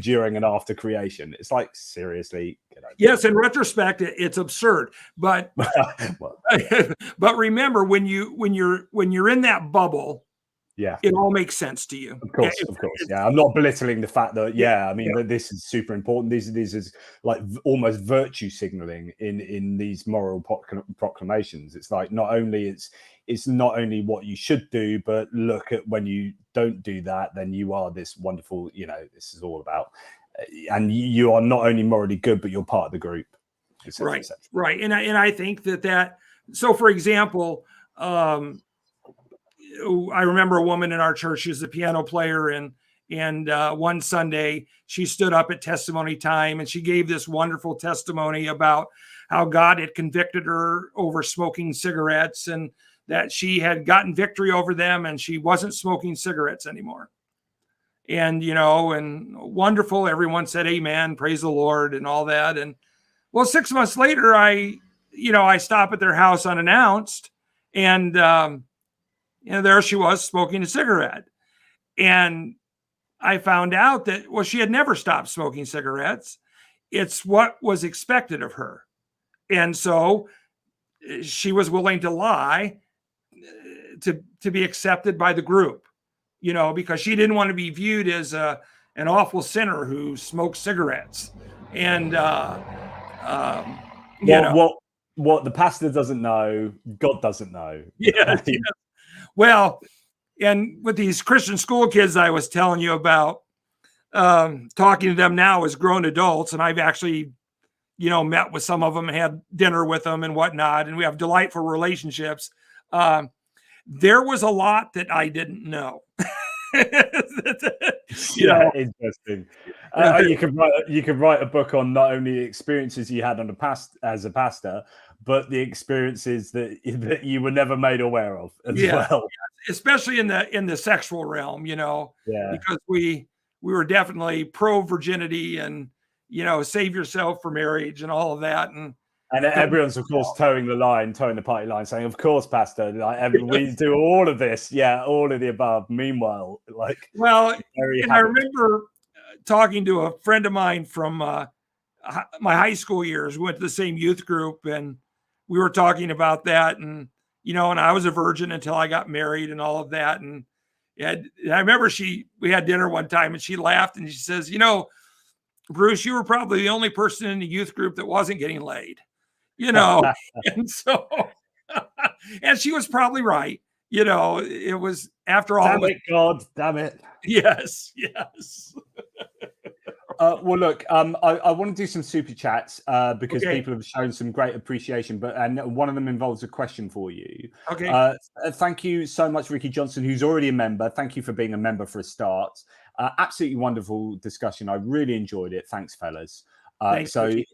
during and after creation. It's seriously. Yes, in retrospect, it's absurd, but but remember, when you're in that bubble, Yeah. it all makes sense to you. Of course. Yeah, I'm not belittling the fact that. Yeah, I mean that this is super important. This is like almost virtue signaling in these moral proclamations. It's like it's not only what you should do, but look at when you don't do that, then you are this wonderful. This is all about, and you are not only morally good, but you're part of the group. Et cetera, et cetera. Right. And I think that. So, for example, I remember a woman in our church. She was a piano player, and one Sunday she stood up at testimony time, and she gave this wonderful testimony about how God had convicted her over smoking cigarettes, and that she had gotten victory over them, and she wasn't smoking cigarettes anymore. And and wonderful. Everyone said amen, praise the Lord, and all that. And well, 6 months later, I stop at their house unannounced, and there she was smoking a cigarette. And I found out that, well, she had never stopped smoking cigarettes. It's what was expected of her. And so she was willing to lie to be accepted by the group, because she didn't want to be viewed as an awful sinner who smoked cigarettes. And, what the pastor doesn't know, God doesn't know. Yeah. Well, and with these Christian school kids I was telling you about, talking to them now as grown adults, and I've actually, met with some of them and had dinner with them and whatnot, and we have delightful relationships. There was a lot that I didn't know. Interesting. You could write a book on not only the experiences you had as a pastor, but the experiences that you were never made aware of as well. Especially in the sexual realm, because we were definitely pro virginity and save yourself for marriage and all of that, and everyone's of course towing the party line, saying, "Of course, Pastor, we do all of this, all of the above." Meanwhile, I remember talking to a friend of mine from my high school years. We went to the same youth group, and we were talking about that, and and I was a virgin until I got married and all of that. And I remember we had dinner one time, and she laughed and she says, "Bruce, you were probably the only person in the youth group that wasn't getting laid." And so, and she was probably right. It was, after all. Damn it, God, damn it. Yes. Well, look, I want to do some super chats because people have shown some great appreciation, and one of them involves a question for you. Okay. Thank you so much, Ricky Johnson, who's already a member. Thank you for being a member for a start. Absolutely wonderful discussion. I really enjoyed it. Thanks, fellas. Thanks, Ricky.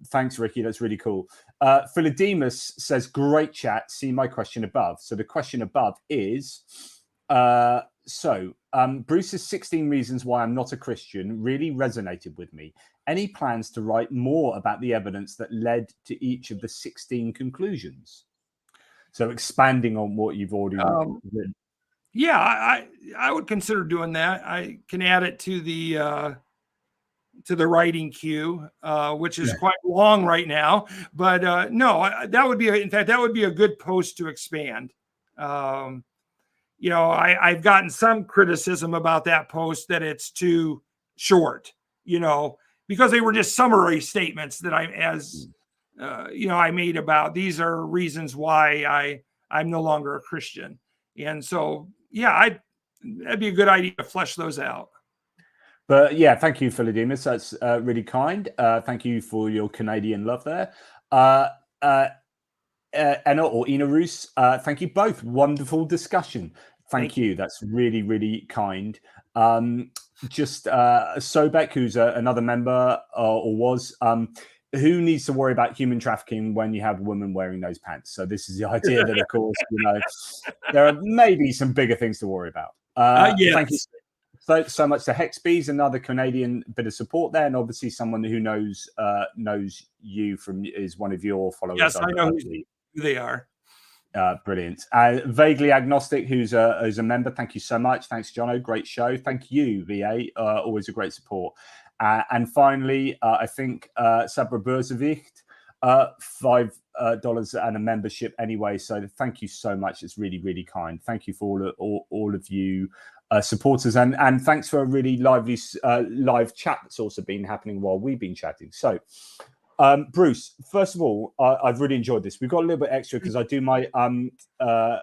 Thanks, Ricky. That's really cool. Philodemus says, "Great chat. See my question above." So the question above is, Bruce's 16 reasons why I'm not a Christian really resonated with me. Any plans to write more about the evidence that led to each of the 16 conclusions? So expanding on what you've already written. Yeah, I would consider doing that. I can add it to the writing queue, which is quite long right now. But no, that would be a good post to expand. I've gotten some criticism about that post that it's too short, because they were just summary statements that I made about these are reasons why I'm no longer a Christian. And so, that'd be a good idea to flesh those out. But thank you, Philodemus. That's really kind. Thank you for your Canadian love there. Anna or Ina Roos, thank you both. Wonderful discussion. Thank you. That's really, really kind. Sobek, who's another member or was, who needs to worry about human trafficking when you have a woman wearing those pants? So this is the idea that, of course, there are maybe some bigger things to worry about. Yes. Thank you so much to Hexbees, another Canadian bit of support there, and obviously someone who knows you is one of your followers. Yes, I know who they are. Brilliant. Vaguely Agnostic, who's a member, thank you so much. Thanks, Jono. Great show. Thank you, VA. Always a great support. And finally, I think Sabra Burzewicht, $5 and a membership anyway. So thank you so much. It's really, really kind. Thank you for all of you supporters, and thanks for a really lively live chat that's also been happening while we've been chatting. So Bruce, first of all, I've really enjoyed this. We've got a little bit extra because I do my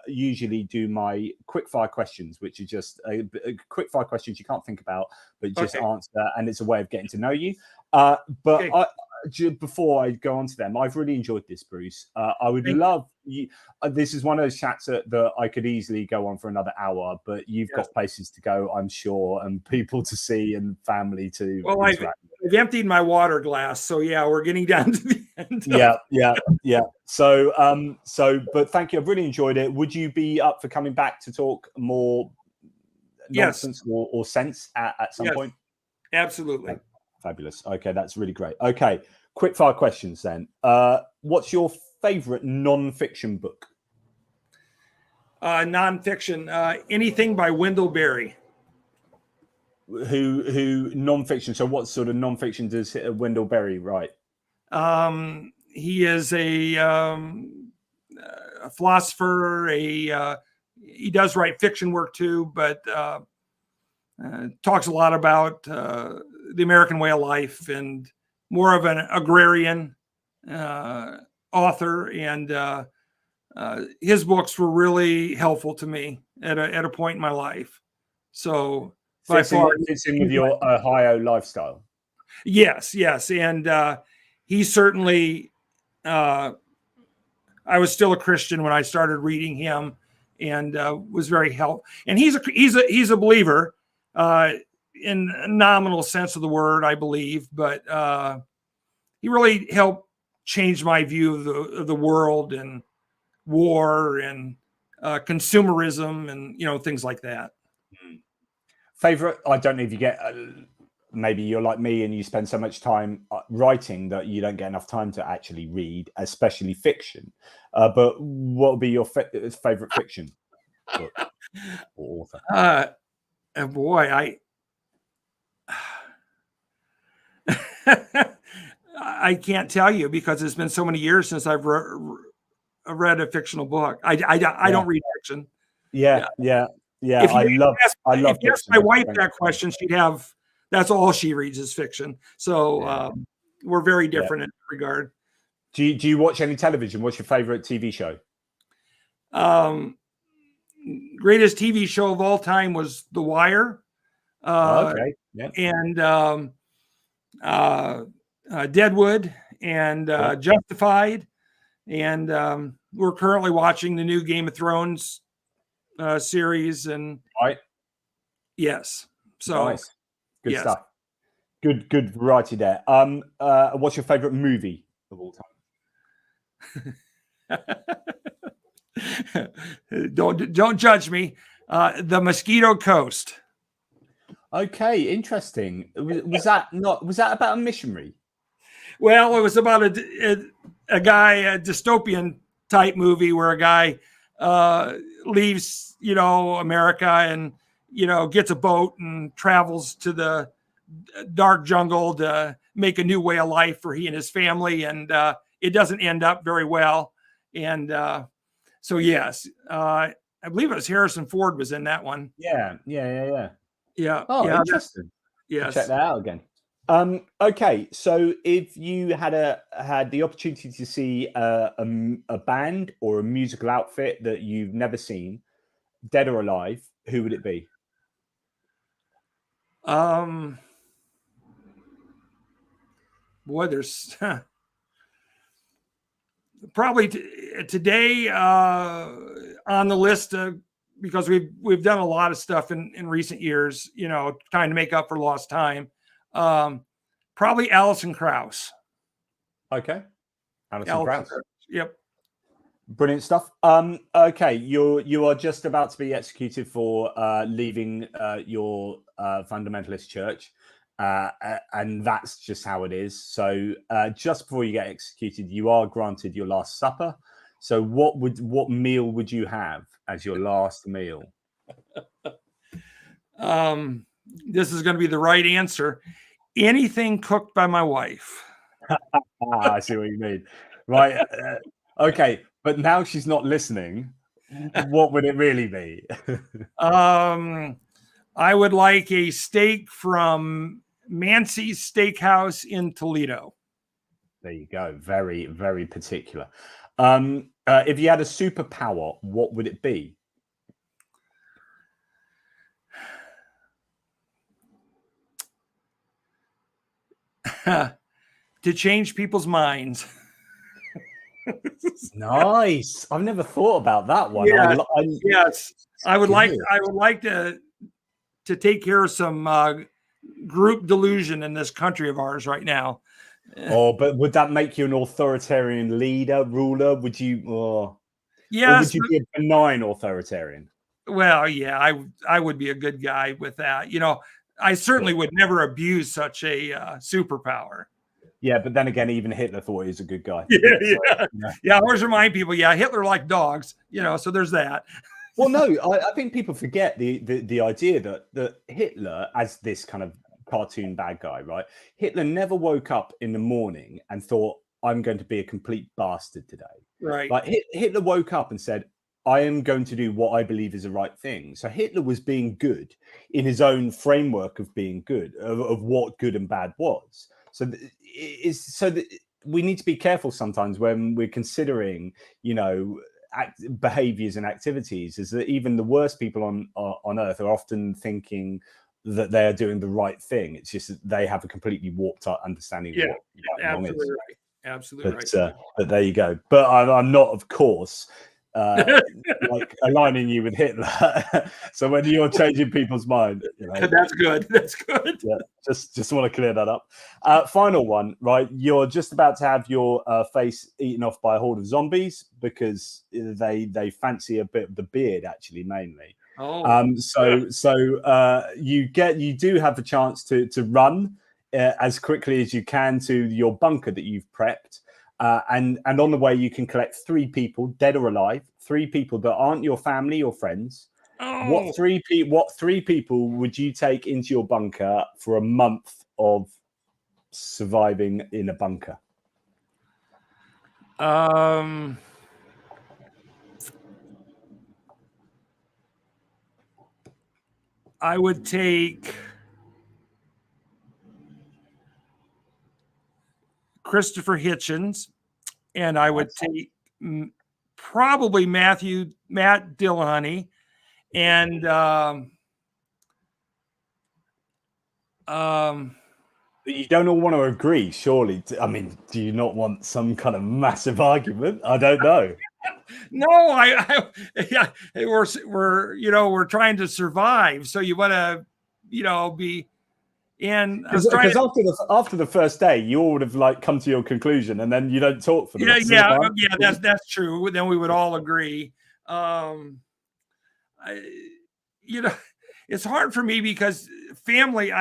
usually do my quick fire questions, which are just quick fire questions you can't think about, but just answer, and it's a way of getting to know you. Before I go on to them, I've really enjoyed this, Bruce. I would love you. This is one of those chats that I could easily go on for another hour, but you've got places to go, I'm sure, and people to see and family to interact. I've emptied my water glass, so yeah, we're getting down to the end. Yeah. So, but thank you. I've really enjoyed it. Would you be up for coming back to talk more nonsense or sense at some point? Absolutely. Fabulous. Okay, that's really great. Okay, quick fire questions then. What's your favorite non-fiction book? Non-fiction, anything by Wendell Berry. Who non-fiction? So what sort of non-fiction does Wendell Berry write? He is a philosopher. He does write fiction work too, but talks a lot about the American way of life, and more of an agrarian author. And his books were really helpful to me at a point in my life. So fits in with your Ohio lifestyle. Yes. And he certainly, I was still a Christian when I started reading him, and was very helpful. And he's a believer in a nominal sense of the word, I believe, but he really helped change my view of the world and war and consumerism and things like that. Favorite? I don't know if you get. Maybe you're like me and you spend so much time writing that you don't get enough time to actually read, especially fiction. But what would be your favorite fiction book or author? Boy, I can't tell you because it's been so many years since I've read a fictional book. I don't read fiction. Yeah. I love. If you ask my wife that question, she'd have. That's all she reads is fiction. So we're very different in that regard. Do you watch any television? What's your favorite TV show? Greatest TV show of all time was The Wire. Okay. Yeah. And Deadwood and Justified. And we're currently watching the new Game of Thrones series. And yes. So nice. Good stuff. Good variety there. What's your favorite movie of all time? Don't judge me. The Mosquito Coast. Okay, interesting. Was that about a missionary? Well, it was about a guy, a dystopian type movie where a guy leaves, America and gets a boat and travels to the dark jungle to make a new way of life for he and his family. And it doesn't end up very well. And so, yes, I believe it was Harrison Ford was in that one. Yeah. Oh, interesting. Yes. Check that out again. Okay, so if you had the opportunity to see a band or a musical outfit that you've never seen, dead or alive, who would it be? Boy, there's probably today on the list because we've done a lot of stuff in recent years, trying to make up for lost time. Probably Alison Krauss. Okay, Alison Krauss. Yep. Brilliant stuff. Okay, you are just about to be executed for leaving your fundamentalist church, and that's just how it is. So just before you get executed, you are granted your last supper. So what meal would you have as your last meal? This is going to be the right answer. Anything cooked by my wife. I see what you mean. right? Okay, but now she's not listening. What would it really be? I would like a steak from Mancy's Steakhouse in Toledo. There you go. Very, very particular. If you had a superpower, what would it be? To change people's minds. Nice. I've never thought about that one. Yeah, yes. I would like to take care of some group delusion in this country of ours right now. Oh, but would that make you an authoritarian leader, ruler? Would you? Yes. Or would you be a benign authoritarian? Well, yeah, I would be a good guy with that. You know, I certainly would never abuse such a superpower. Yeah, but then again, even Hitler thought he was a good guy. Yeah. I always remind people, Hitler liked dogs, so there's that. Well, no, I think people forget the idea that Hitler, as this kind of cartoon bad guy, right? Hitler never woke up in the morning and thought, I'm going to be a complete bastard today. Right. Like Hitler woke up and said, I am going to do what I believe is the right thing. So Hitler was being good in his own framework of being good, of what good and bad was. So we need to be careful sometimes when we're considering, behaviors and activities, is that even the worst people on earth are often thinking that they're doing the right thing. It's just that they have a completely warped understanding of what right and wrong is. Right. Absolutely right. But there you go. But I'm not, of course, like aligning you with Hitler. So when you're changing people's mind, that's good. That's good. Yeah, just want to clear that up. Final one, right? You're just about to have your face eaten off by a horde of zombies because they fancy a bit of the beard, actually, mainly. You do have the chance to run as quickly as you can to your bunker that you've prepped. And on the way, you can collect 3 people, dead or alive, 3 people that aren't your family or friends. What three people would you take into your bunker for a month of surviving in a bunker? I would take Christopher Hitchens, and I would take probably Matt Dillahunty, and you don't all want to agree, surely. I mean, do you not want some kind of massive argument? I don't know. No, we're trying to survive, so you want to, be. And because after the first day, you all would have come to your conclusion, and then you don't talk for the rest of the time. That's true. Then we would all agree. It's hard for me because family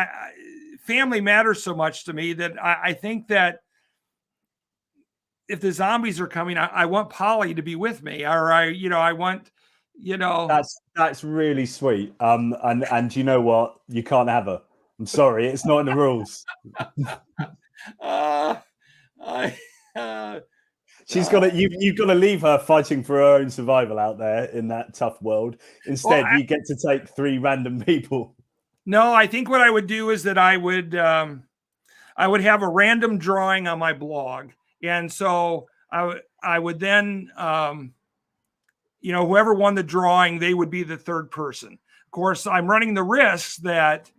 matters so much to me that I think that if the zombies are coming, I want Polly to be with me, or I want. That's really sweet. And you know what? You can't have her. I'm sorry, it's not in the rules. She's got to. You've got to leave her fighting for her own survival out there in that tough world. Instead, you get to take 3 random people. No, I think what I would do is that I would have a random drawing on my blog, and so I would then, whoever won the drawing, they would be the third person. Of course, I'm running the risk that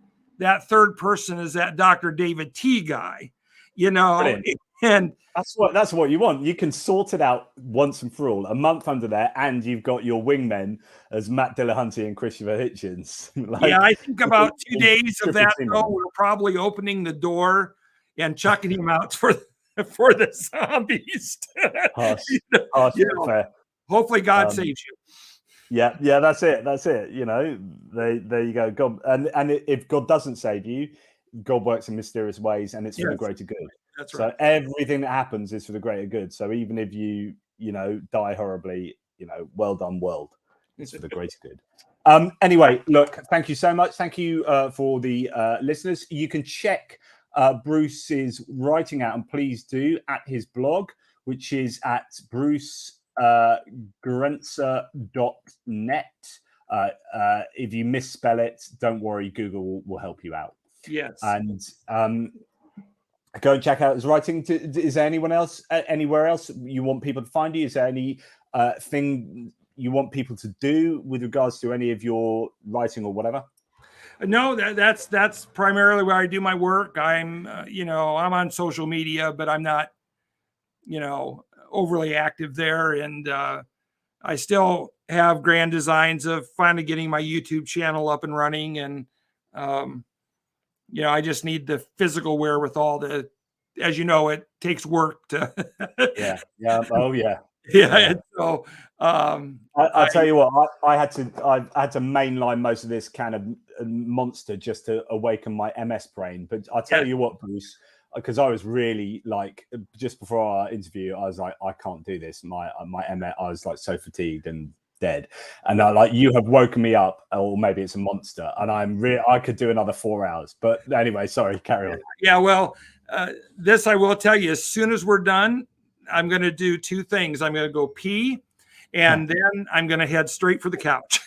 third person is that Dr. David T guy, Brilliant. And that's what you want. You can sort it out once and for all. A month under there, and you've got your wingmen as Matt Dillahunty and Christopher Hitchens. I think about 2 days of that, though, we're probably opening the door and chucking him out for the zombies. Fair. Hopefully, God saves you. Yeah, that's it. There you go. God, and if God doesn't save you, God works in mysterious ways, and it's for the greater good. That's right. So everything that happens is for the greater good. So even if you die horribly, well done, world. It's for the greater good. Anyway, look, thank you so much. Thank you for the listeners. You can check Bruce's writing out, and please do, at his blog, which is at brucegerenzer.net. If you misspell it, don't worry, Google will help you out. Yes. And go and check out his writing. Is there anyone else, anywhere else you want people to find you? Is there any thing you want people to do with regards to any of your writing or whatever? No, that's primarily where I do my work. I'm, I'm on social media, but I'm not, overly active there. And I still have grand designs of finally getting my YouTube channel up and running. And, I just need the physical wherewithal to, as you know, it takes work to. Yeah. Oh, yeah. Yeah. So I'll tell you what, I had to mainline most of this kind of monster just to awaken my MS brain. But I'll tell you what, Bruce, because I was really like, just before our interview, I was like, I can't do this. My MS, I was like so fatigued and dead. And like, you have woken me up, or maybe it's a monster, and I could do another 4 hours. But anyway, sorry, carry on. Yeah, well, this I will tell you, as soon as we're done, I'm going to do two things. I'm going to go pee, and then I'm going to head straight for the couch.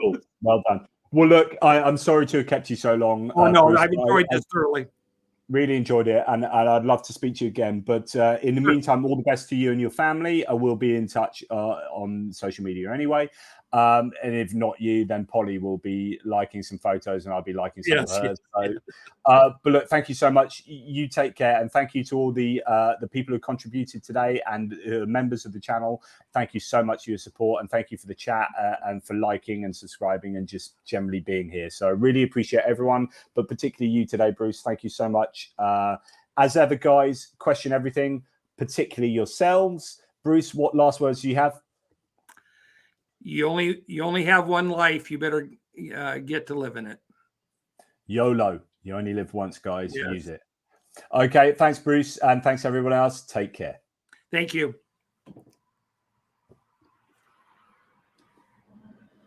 Cool. Well done. Well, look, I'm sorry to have kept you so long. Oh, no, Bruce, I've enjoyed this thoroughly. Really enjoyed it, and I'd love to speak to you again. But in the meantime, all the best to you and your family. I will be in touch on social media anyway. And if not you, then Polly will be liking some photos and I'll be liking some of hers. So, but look, thank you so much. You take care, and thank you to all the people who contributed today and members of the channel. Thank you so much for your support, and thank you for the chat and for liking and subscribing and just generally being here. So I really appreciate everyone, but particularly you today, Bruce. Thank you so much. As ever, guys, question everything, particularly yourselves. Bruce, what last words do you have? You only have one life. You better get to live in it. YOLO. You only live once, guys. Yes. Use it. Okay. Thanks, Bruce. And thanks, everyone else. Take care. Thank you.